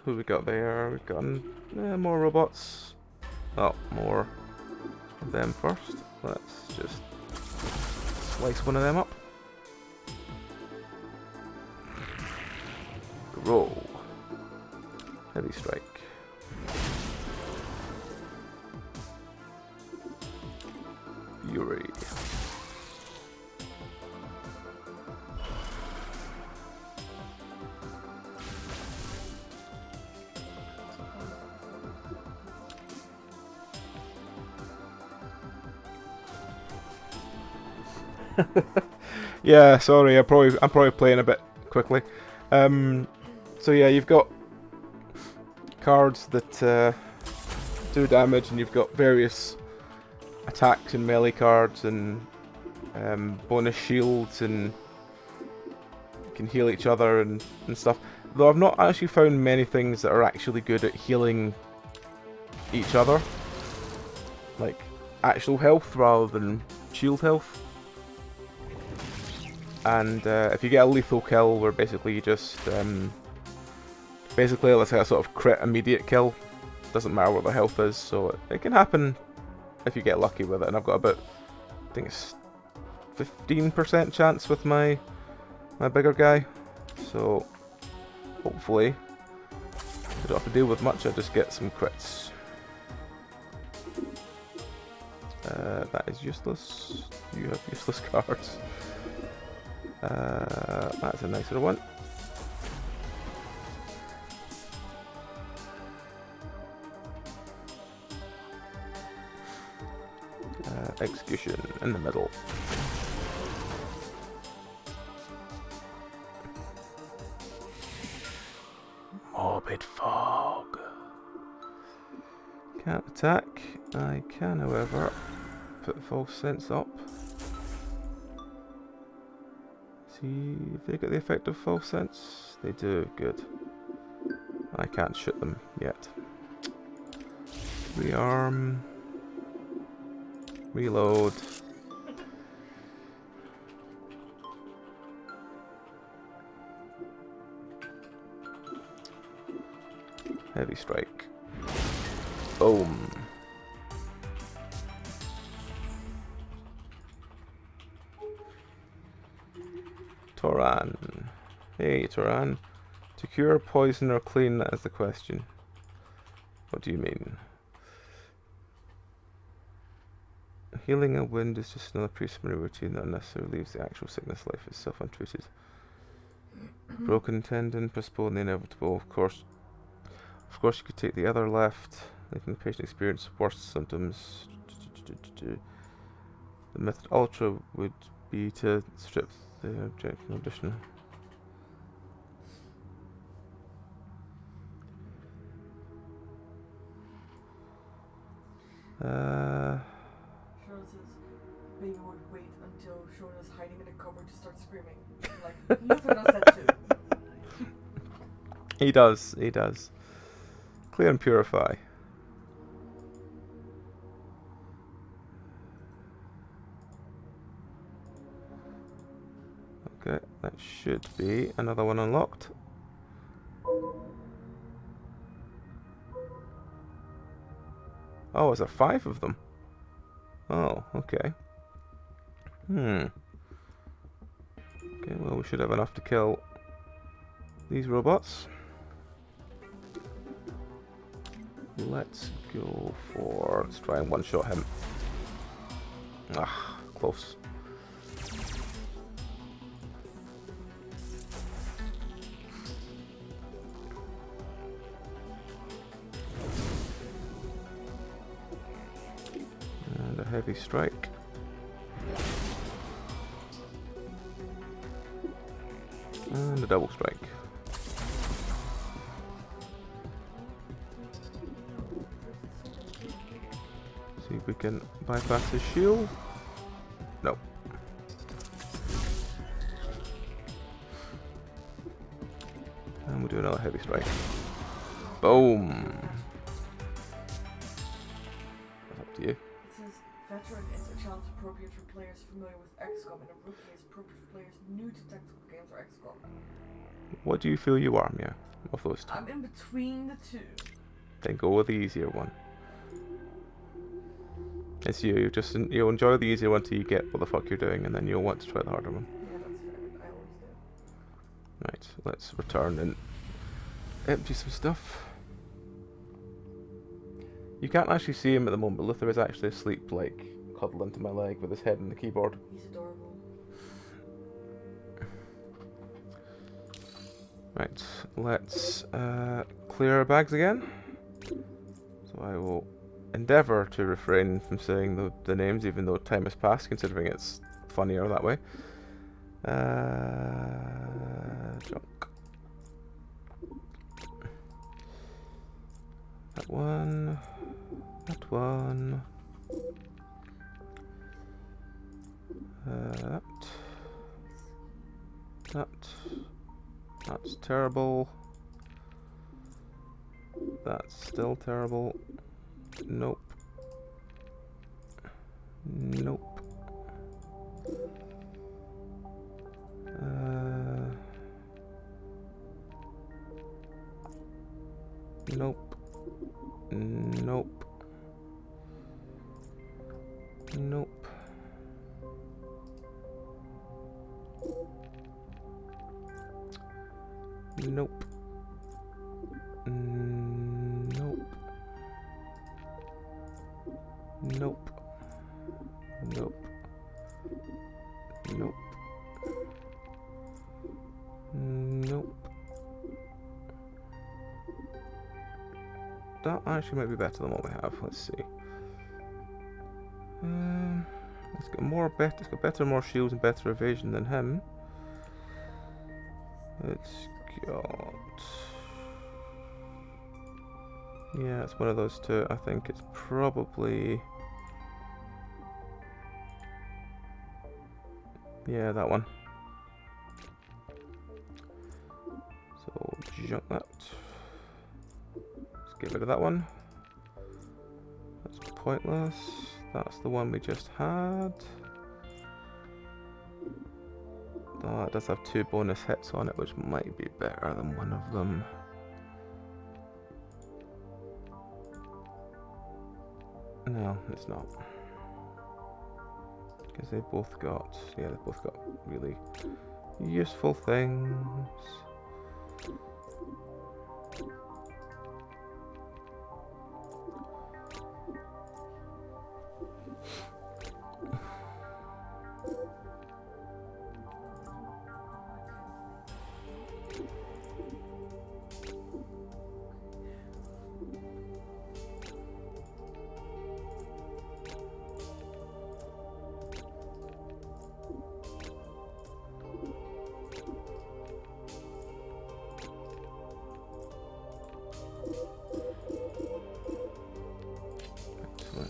Who we got there? We've got more robots. Oh, more of them first. Let's just slice one of them up. Grow. Heavy strike. Fury. Yeah, sorry, I'm probably playing a bit quickly. So yeah, you've got cards that do damage, and you've got various attacks and melee cards and bonus shields, and you can heal each other and stuff. Though I've not actually found many things that are actually good at healing each other, like actual health rather than shield health. And if you get a lethal kill, where basically you just basically let's say a sort of crit immediate kill, doesn't matter what the health is, so it can happen if you get lucky with it. And I've got about, I think it's 15% chance with my bigger guy, so hopefully I don't have to deal with much. I just get some crits. That is useless. You have useless cards. That's a nicer one. Execution in the middle. Morbid fog. Can't attack. I can, however, put false sense up. See if they get the effect of false sense. They do. Good. I can't shoot them yet. Rearm. Reload. Heavy strike. Boom. Toran. Hey, Toran. To cure, poison, or clean, that is the question. What do you mean? Healing a wound is just another preliminary routine that unnecessarily leaves the actual sickness life itself untreated. Broken tendon, postpone the inevitable. Of course, you could take the other left, letting the patient experience worse symptoms. The method ultra would be to strip the object from additional. Sharon says Baby would wait until Shona's hiding in a cupboard to start screaming. Like, nothing does that too. He does. Clear and purify. Okay, that should be another one unlocked. Oh, is there 5 of them? Oh, okay. Okay, well, we should have enough to kill these robots. Let's try and one-shot him. Ah, close. And a heavy strike. And a double strike. See if we can bypass his shield. No. And we'll do another heavy strike. Boom. That's up to you. It says veteran is a challenge appropriate for players familiar with XCOM, and a rookie is appropriate for players new to tactical games or XCOM. What do you feel you are, Mia, of those two? I'm in between the two. Then go with the easier one. It's you. You'll enjoy the easier one till you get what the fuck you're doing, and then you'll want to try the harder one. Yeah, that's fair. I always do. Right, let's return and empty some stuff. You can't actually see him at the moment, but Luther is actually asleep, like, cuddled into my leg with his head on the keyboard. He's adorable. Right, let's clear our bags again. So I will endeavour to refrain from saying the names, even though time has passed, considering it's funnier that way. Junk. That one. That one. That. That's terrible. That's still terrible. Nope. Nope. Nope. Nope. Nope. Nope. Nope. Nope. Nope. Nope. Nope. That actually might be better than what we have. Let's see. It's got it's got better, more shields and better evasion than him. It's got. Yeah, it's one of those two. I think it's probably. Yeah, that one. So junk that. Let's get rid of that one. That's pointless. That's the one we just had. Oh, it does have 2 bonus hits on it, which might be better than one of them. No, it's not. Because they've both got really useful things.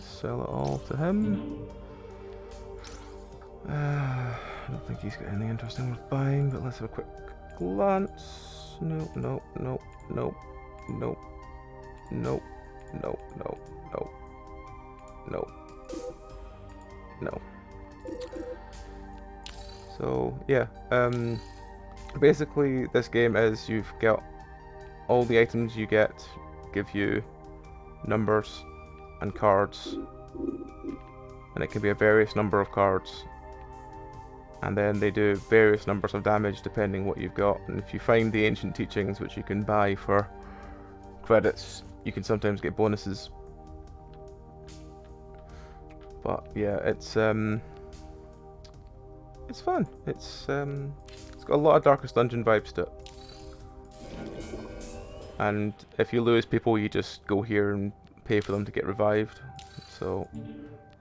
Sell it all to him. I don't think he's got anything interesting worth buying, but let's have a quick glance. Nope, nope, nope, nope, nope, nope, nope, nope, nope, nope, no. So yeah, basically this game is you've got all the items you get give you numbers and cards, and it can be a various number of cards, and then they do various numbers of damage depending what you've got. And if you find the ancient teachings, which you can buy for credits, you can sometimes get bonuses. But yeah, it's fun. It's got a lot of Darkest Dungeon vibes to it. And if you lose people, you just go here and pay for them to get revived, so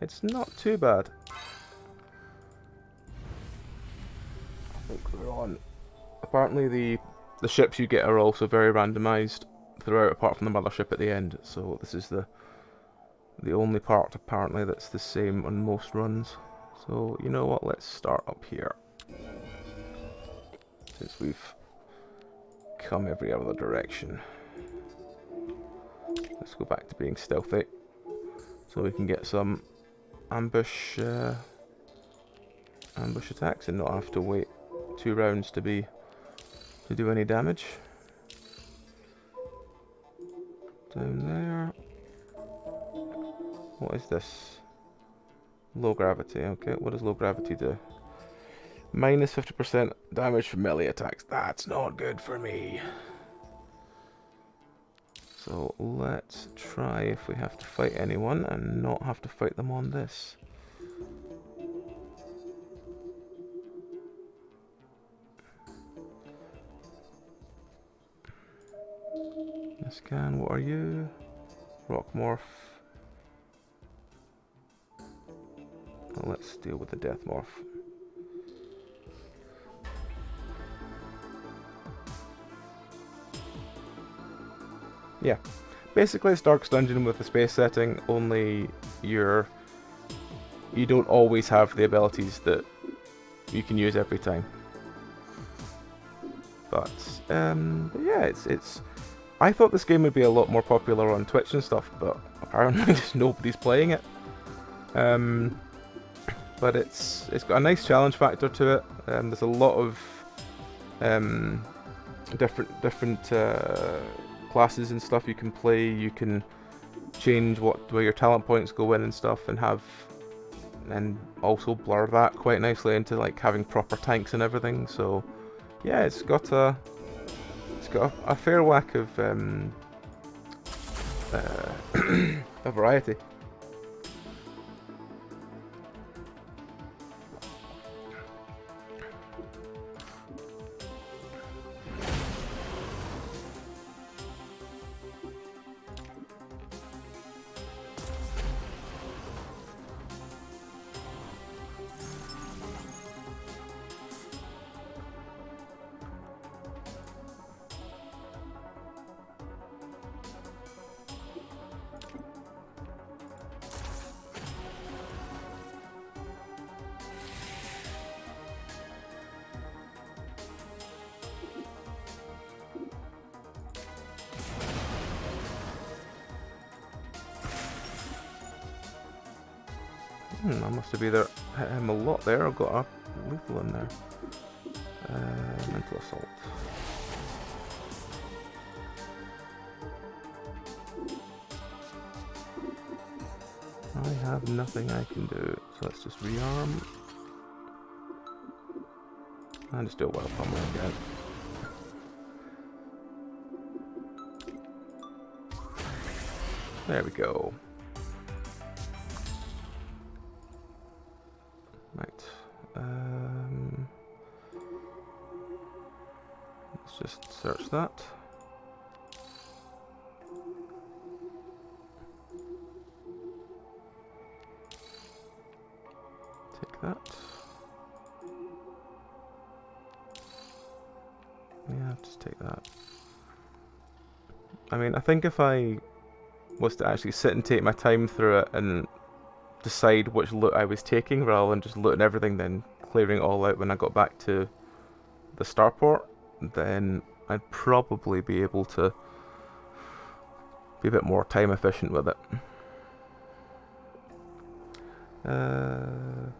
it's not too bad. I think we're on. Apparently the ships you get are also very randomized throughout, apart from the Mothership at the end, so this is the only part apparently that's the same on most runs. So you know what, let's start up here, since we've come every other direction. Let's go back to being stealthy, so we can get some ambush ambush attacks and not have to wait 2 rounds to do any damage. Down there. What is this? Low gravity. Okay, what does low gravity do? Minus 50% damage from melee attacks. That's not good for me. So let's try if we have to fight anyone and not have to fight them on this. Scan, what are you? Rock morph. Well, let's deal with the death morph. Yeah, basically it's Darkest Dungeon with the space setting, only you don't always have the abilities that you can use every time. But yeah, it's. I thought this game would be a lot more popular on Twitch and stuff, but apparently just nobody's playing it. But it's got a nice challenge factor to it. There's a lot of different classes and stuff you can play. You can change where your talent points go in and stuff, and also blur that quite nicely into like having proper tanks and everything. So yeah, it's got a fair whack of a variety. I must have either hit him a lot there or got a lethal in there. Mental assault. I have nothing I can do, so let's just rearm. And just do a wild pummel again. There we go. Right. Let's just search that. Take that. Yeah, just take that. I mean, I think if I was to actually sit and take my time through it and decide which loot I was taking rather than just looting everything then clearing it all out when I got back to the starport, then I'd probably be able to be a bit more time efficient with it. A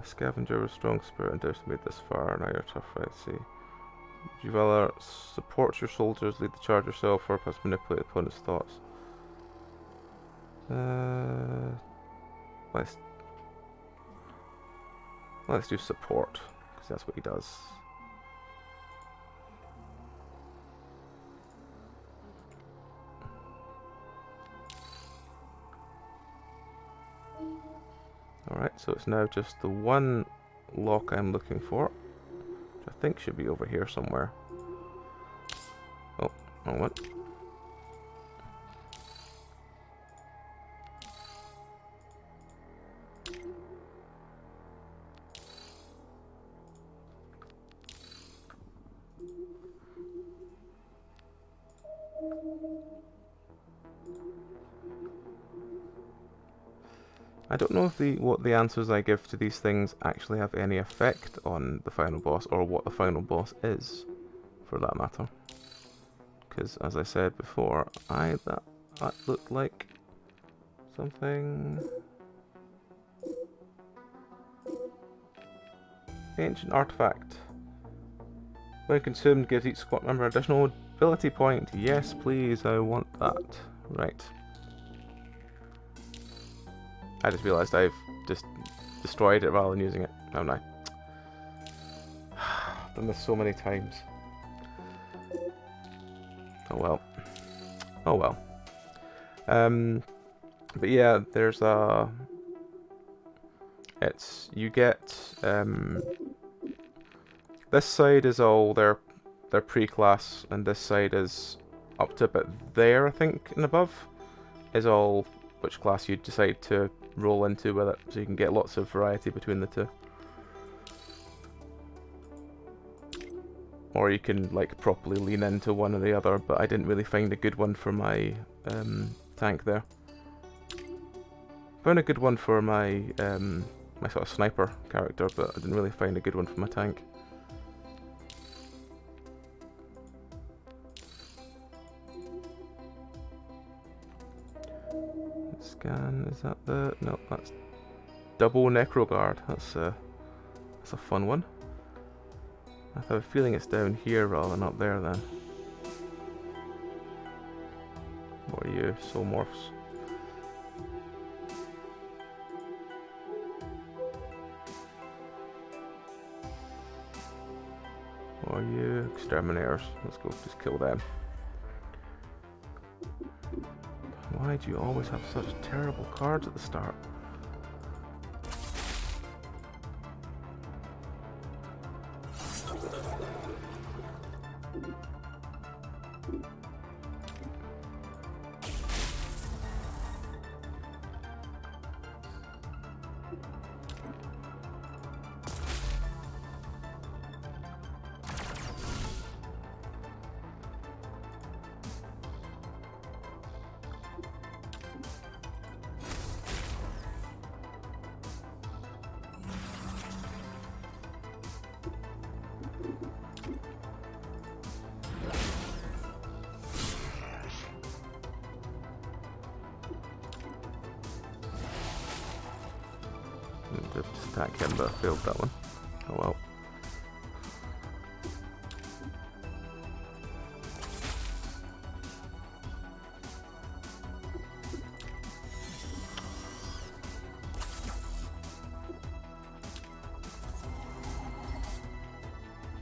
scavenger with strong spirit and dares to make this far, now you're tough, right? See. Would you rather support your soldiers, lead the charge yourself, or perhaps manipulate the opponent's thoughts? Let's do support, because that's what he does. Alright, so it's now just the one lock I'm looking for, which I think should be over here somewhere. Oh, wrong one. I don't know if what the answers I give to these things actually have any effect on the final boss, or what the final boss is, for that matter. Because, as I said before, that looked like something. Ancient artifact. When consumed, gives each squad member additional ability point. Yes, please, I want that. Right. I just realised I've just destroyed it rather than using it, haven't I? I've done this so many times. Oh well. Oh well. But yeah, there's a... It's... You get... This side is all their pre-class, and this side is up to about there, I think, and above, is all which class you decide to roll into with it, so you can get lots of variety between the two. Or you can like properly lean into one or the other, but I didn't really find a good one for my tank there. Found a good one for my my sort of sniper character, but I didn't really find a good one for my tank. Scan, is that the... No, that's double necro guard. That's a fun one. I have a feeling it's down here rather than up there then. What are you, soulmorphs? What are you, exterminators? Let's go just kill them. Why do you always have such terrible cards at the start? Just attack him, but I failed that one. Oh well.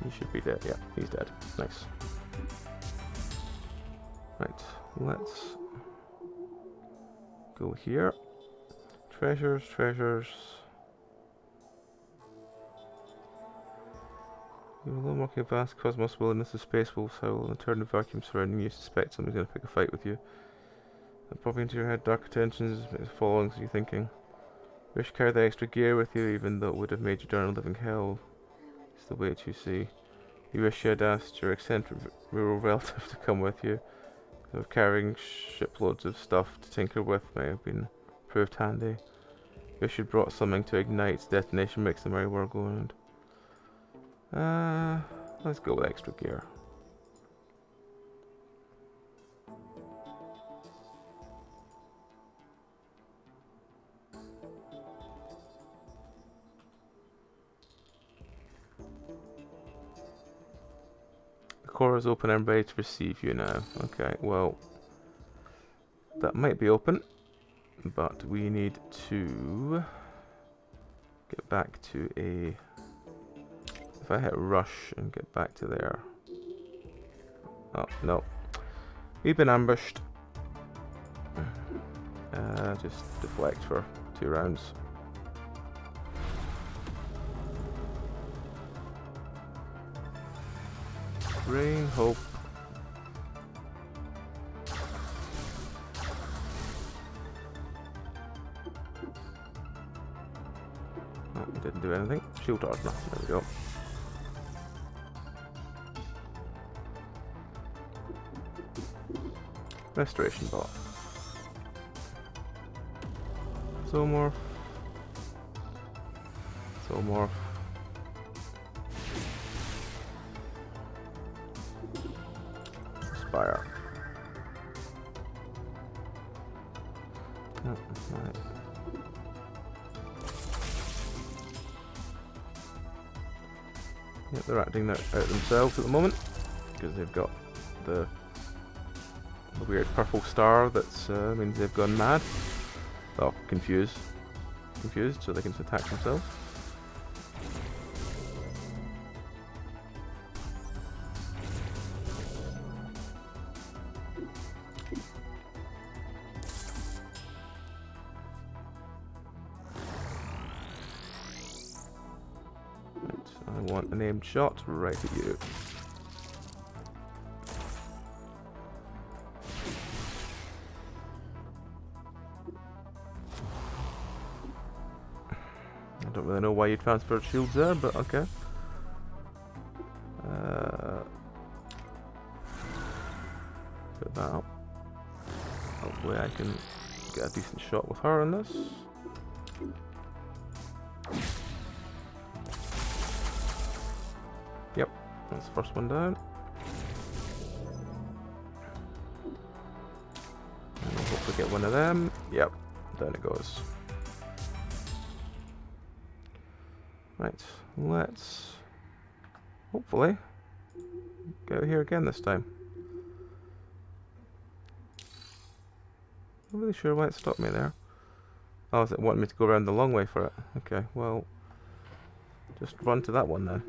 He should be dead. Yeah, he's dead. Nice. Right, let's go here. Treasures, treasures. Although marking a vast cosmos willingness of space wolves howl and turn the vacuum surrounding you, suspect somebody's going to pick a fight with you. And popping into your head dark intentions makes following, so you're thinking. Wish to carry the extra gear with you, even though it would have made your journey a living hell. It's the weight you see. You wish you had asked your eccentric rural relative to come with you. So carrying shiploads of stuff to tinker with may have been proved handy. You wish you'd brought something to ignite. Detonation makes the merry world go round. Let's go with extra gear. The core is open and ready to receive you now. Okay, well, that might be open, but we need to get back to a... If I hit rush and get back to there. Oh, no. We've been ambushed. Just deflect for 2 rounds. Rain, hope. Oh, it didn't do anything. Shield dodge, no. There we go. Restoration bot. Zoomorph. Zoomorph. Spire. Oh, right. Yeah, they're acting out themselves at the moment because they've got the weird purple star that means they've gone mad. Oh, confused, so they can attack themselves. I want an aimed shot right at you. I don't really know why you transferred shields there, but okay. Put that up. Hopefully I can get a decent shot with her on this. Yep, that's the first one down. And we'll hopefully get one of them. Yep, down it goes. Right, let's hopefully go here again this time. Not really sure why it stopped me there. Oh, is it wanting me to go around the long way for it? Okay, well, just run to that one then.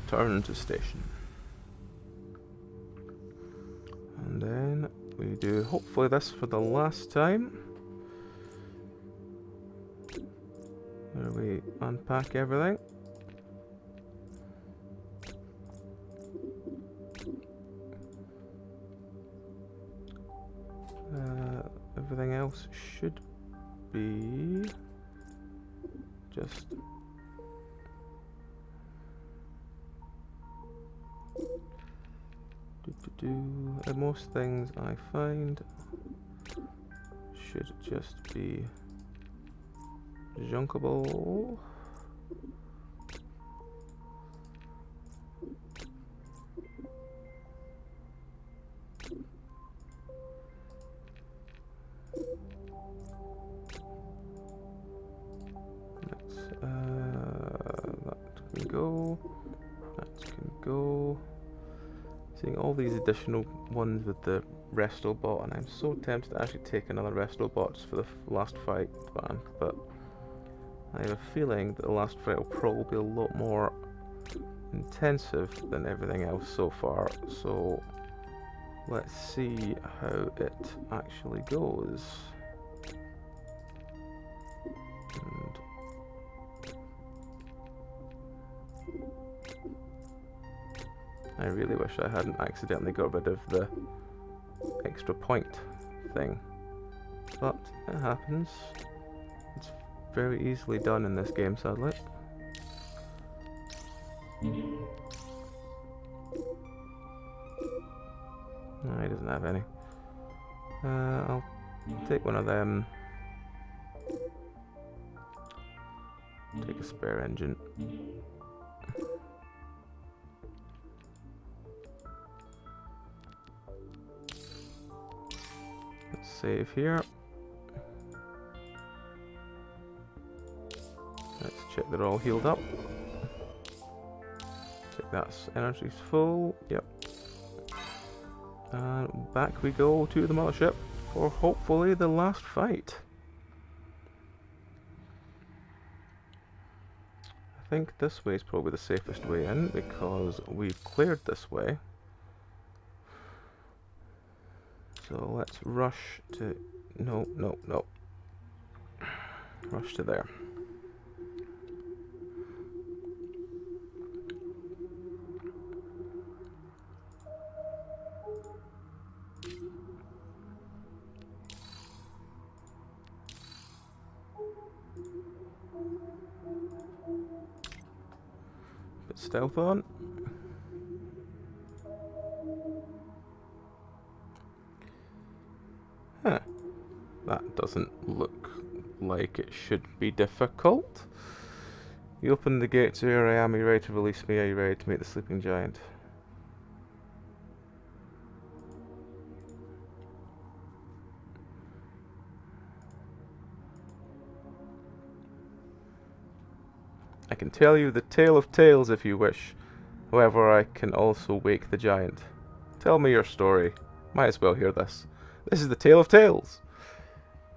Turn to station. And then we do hopefully this for the last time. Where we unpack everything. Everything else should be just most things I find should just be junkable. That can go. That can go. Seeing all these additional ones with the resto bot, and I'm so tempted to actually take another resto bot just for the last fight plan, but I have a feeling that the last fight will probably be a lot more intensive than everything else so far, so let's see how it actually goes. And I really wish I hadn't accidentally got rid of the extra point thing, but it happens. It's very easily done in this game, sadly. No, he doesn't have any. I'll take one of them. Take a spare engine. Let's save here. Let's check they're all healed up. Check that's energy's full. Yep. And back we go to the Mothership for hopefully the last fight. I think this way is probably the safest way in because we've cleared this way. So let's rush to... No. Rush to there. Put stealth on. Huh. That doesn't look like it should be difficult. You open the gate to here I am. Are you ready to release me? Are you ready to meet the sleeping giant? I can tell you the tale of tales if you wish. However, I can also wake the giant. Tell me your story. Might as well hear this. This is the tale of tales.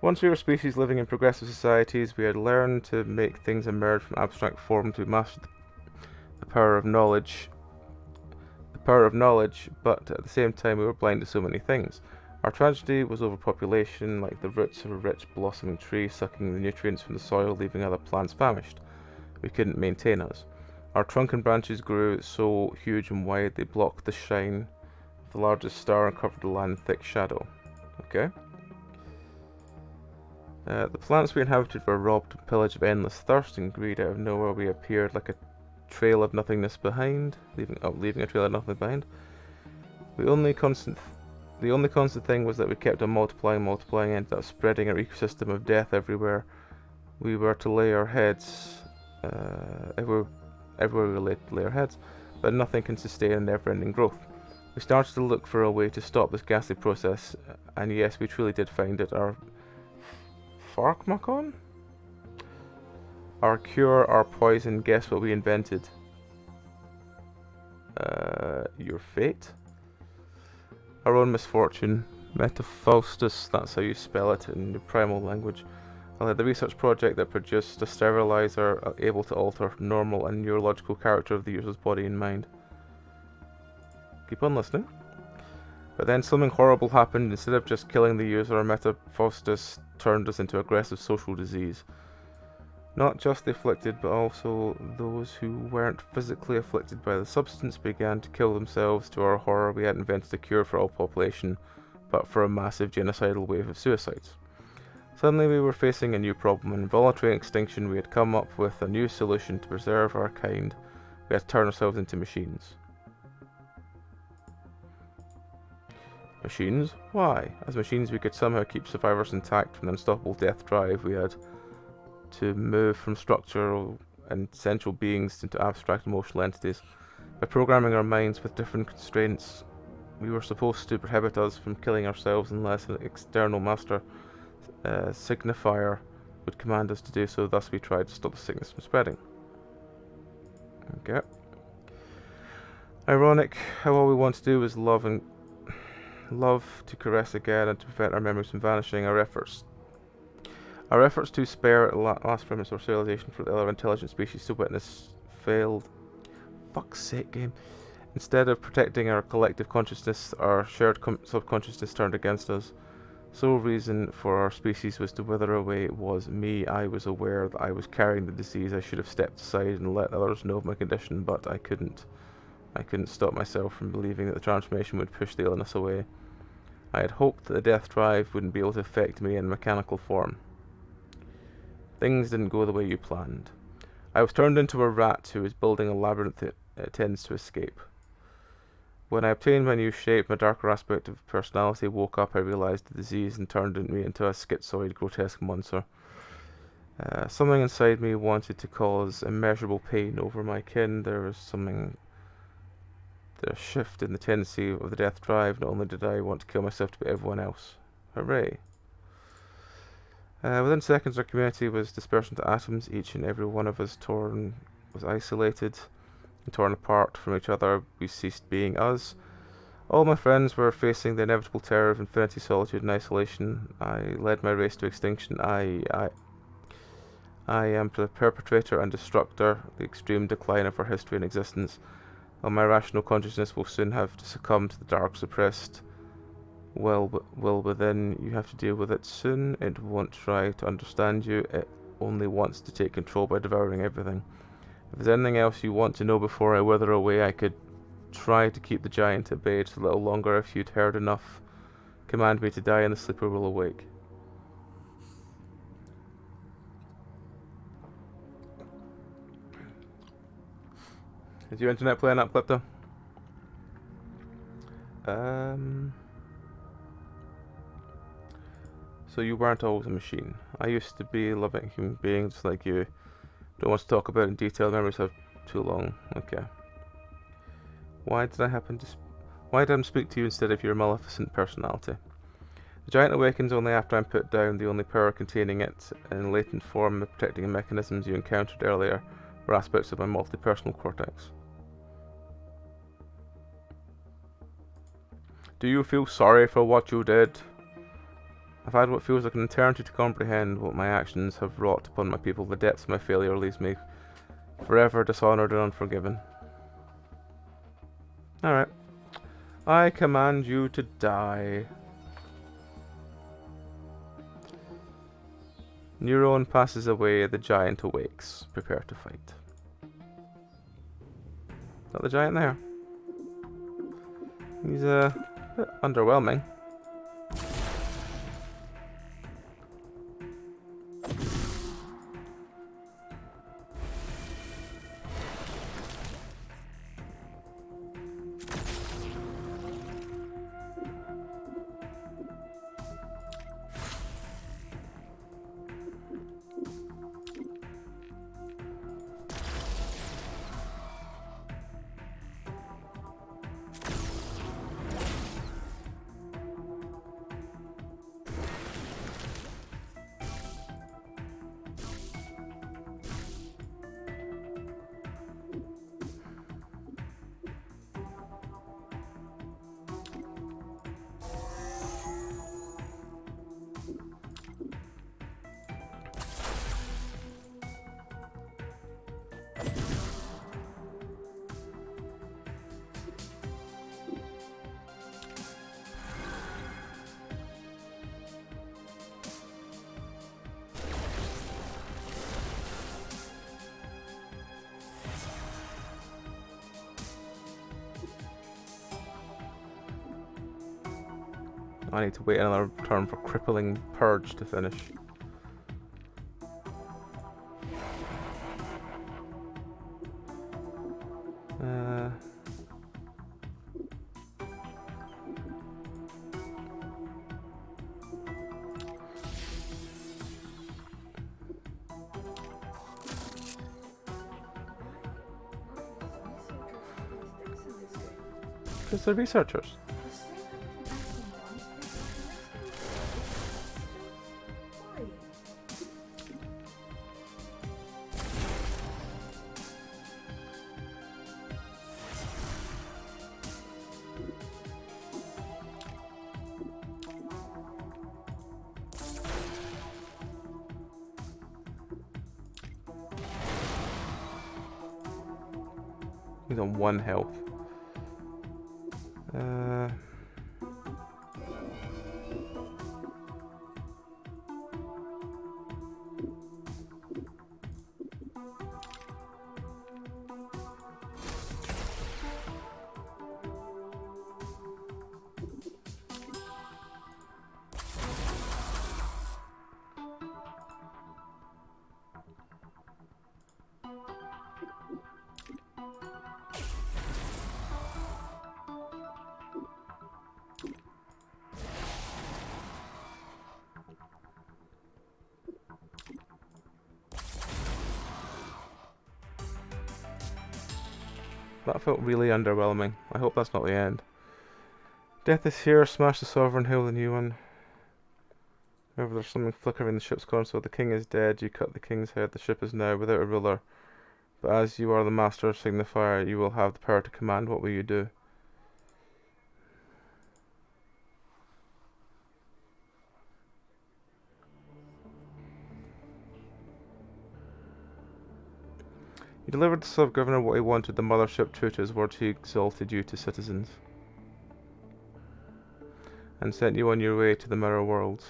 Once we were species living in progressive societies, we had learned to make things emerge from abstract form to master the power of knowledge. The power of knowledge, but at the same time we were blind to so many things. Our tragedy was overpopulation, like the roots of a rich blossoming tree sucking the nutrients from the soil, leaving other plants famished. We couldn't maintain us. Our trunk and branches grew so huge and wide they blocked the shine of the largest star and covered the land in thick shadow. Okay. The plants we inhabited were robbed and pillaged of endless thirst and greed. Out of nowhere we appeared like a trail of nothingness behind, leaving a trail of nothing behind. The only constant thing was that we kept on multiplying, ended up spreading our ecosystem of death everywhere. We were to lay our heads everywhere we lay our heads, but nothing can sustain a never-ending growth. We started to look for a way to stop this ghastly process, and yes, we truly did find it. Our Pharmacon? Our cure, our poison, guess what we invented? Your fate? Our own misfortune. Metaphostus, that's how you spell it in the primal language. I led the research project that produced a sterilizer able to alter normal and neurological character of the user's body and mind. Keep on listening. But then something horrible happened. Instead of just killing the user, Metaphostus turned us into aggressive social disease. Not just the afflicted, but also those who weren't physically afflicted by the substance began to kill themselves. To our horror, we had invented a cure for all population, but for a massive genocidal wave of suicides. Suddenly we were facing a new problem. In voluntary extinction, we had come up with a new solution to preserve our kind. We had to turn ourselves into machines. Machines? Why? As machines, we could somehow keep survivors intact from the unstoppable death drive. We had to move from structural and central beings into abstract emotional entities. By programming our minds with different constraints, we were supposed to prohibit us from killing ourselves unless an external master signifier would command us to do so. Thus we tried to stop the sickness from spreading. Okay. Ironic how all we want to do is love to caress again and to prevent our memories from vanishing. Our efforts to spare last remnants of civilization for the other intelligent species to witness failed. Fuck's sake, game. Instead of protecting our collective consciousness, our shared subconsciousness turned against us. Sole reason for our species was to wither away. It was me. I was aware that I was carrying the disease. I should have stepped aside and let others know of my condition, but I couldn't. I couldn't stop myself from believing that the transformation would push the illness away. I had hoped that the death drive wouldn't be able to affect me in mechanical form. Things didn't go the way you planned. I was turned into a rat who was building a labyrinth that tends to escape. When I obtained my new shape, my darker aspect of personality woke up. I realized the disease and turned me into a schizoid, grotesque monster. Something inside me wanted to cause immeasurable pain over my kin. There was a shift in the tendency of the death drive. Not only did I want to kill myself, but everyone else. Hooray. Within seconds, our community was dispersed into atoms. Each and every one of us was isolated and torn apart from each other. We ceased being us. All my friends were facing the inevitable terror of infinity, solitude, and isolation. I led my race to extinction. I am the perpetrator and destructor, the extreme decline of our history and existence. While my rational consciousness will soon have to succumb to the dark, suppressed will within, you have to deal with it soon. It won't try to understand you. It only wants to take control by devouring everything. If there's anything else you want to know before I wither away, I could try to keep the giant at bay just a little longer. If you'd heard enough, command me to die and the sleeper will awake. Is your internet playing up, Clipto? So you weren't always a machine. I used to be a loving human being just like you, Don't want to talk about it in detail. Memories are too long. Okay. Why did I speak to you instead of your maleficent personality? The giant awakens only after I'm put down. The only power containing it in latent form, the protecting mechanisms you encountered earlier, were aspects of my multi-personal cortex. Do you feel sorry for what you did? I've had what feels like an eternity to comprehend what my actions have wrought upon my people. The depths of my failure leaves me forever dishonoured and unforgiven. Alright. I command you to die. Neuron passes away, the giant awakes. Prepare to fight. Is that the giant there? He's a bit underwhelming. I need to wait another turn for Crippling Purge to finish. Because they're researchers. He's on 1 health. That felt really underwhelming. I hope that's not the end. Death is here, smash the sovereign, hail the new one. However, there's something flickering in the ship's console. The king is dead, you cut the king's head, the ship is now without a ruler. But as you are the master signifier, you will have the power to command. What will you do? You delivered the sub-governor what he wanted, the Mothership, true to his word. He exalted you to citizens and sent you on your way to the mirror worlds.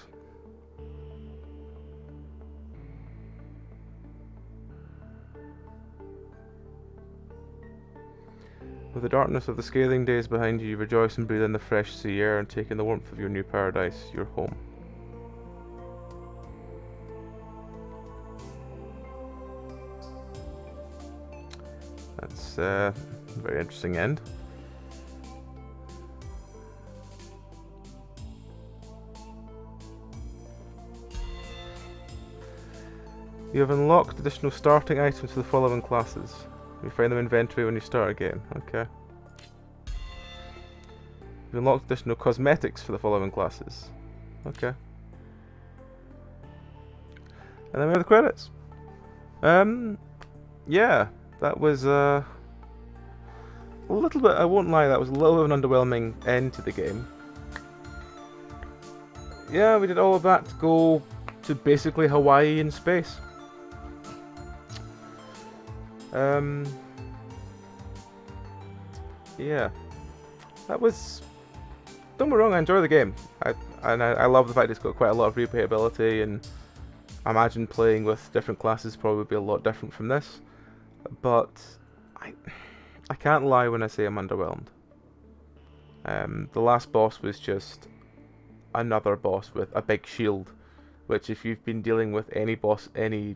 With the darkness of the scathing days behind you, you rejoice and breathe in the fresh sea air and take in the warmth of your new paradise, your home. That's a very interesting end. You have unlocked additional starting items for the following classes. You find them in inventory when you start a game. Okay. You've unlocked additional cosmetics for the following classes. Okay. And then we have the credits. Yeah, that was a little bit, I won't lie, that was a little bit of an underwhelming end to the game. Yeah, we did all of that to go to basically Hawaii in space. Yeah, that was. Don't get me wrong, I enjoy the game. I love the fact it's got quite a lot of replayability, and I imagine playing with different classes probably be a lot different from this. But I can't lie when I say I'm underwhelmed. The last boss was just another boss with a big shield, which if you've been dealing with any boss, any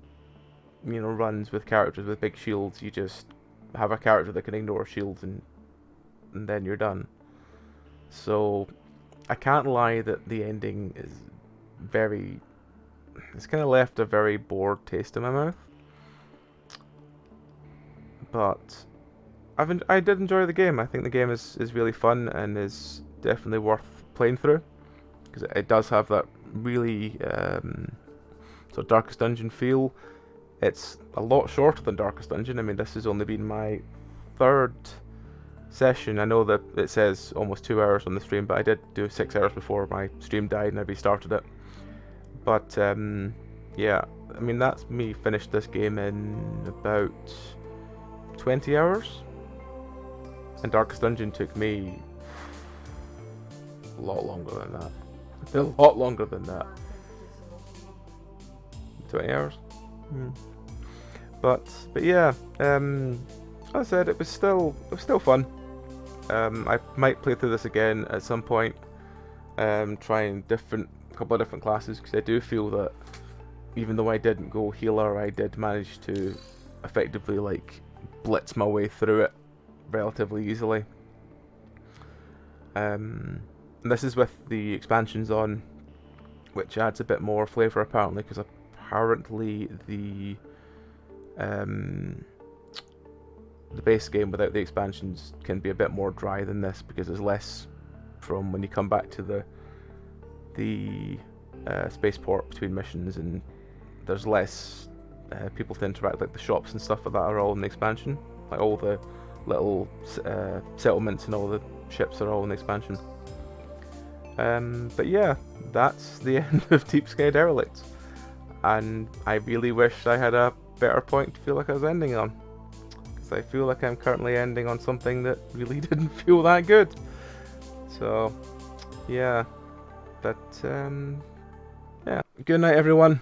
runs with characters with big shields, you just have a character that can ignore shields and then you're done. So I can't lie that the ending is it's kind of left a very bored taste in my mouth. But I did enjoy the game. I think the game is really fun and is definitely worth playing through, because it does have that really sort of Darkest Dungeon feel. It's a lot shorter than Darkest Dungeon. I mean, this has only been my third session. I know that it says almost 2 hours on the stream, but I did do 6 hours before my stream died and I restarted it. But yeah, I mean, that's me finished this game in about 20 hours. And Darkest Dungeon took me a lot longer than that. A lot longer than that. 20 hours. But yeah, as I said, it was still fun. I might play through this again at some point, trying a couple of different classes, because I do feel that even though I didn't go healer, I did manage to effectively blitz my way through it relatively easily. And this is with the expansions on, which adds a bit more flavour apparently, because apparently the base game without the expansions can be a bit more dry than this, because there's less from when you come back to the spaceport between missions, and there's less people to interact, like the shops and stuff like that are all in the expansion, like all the little settlements and all the ships are all in the expansion. But yeah, that's the end of Deep Sky Derelicts, and I really wish I had a better point to feel like I was ending on, because I feel like I'm currently ending on something that really didn't feel that good. So yeah, but yeah, good night everyone.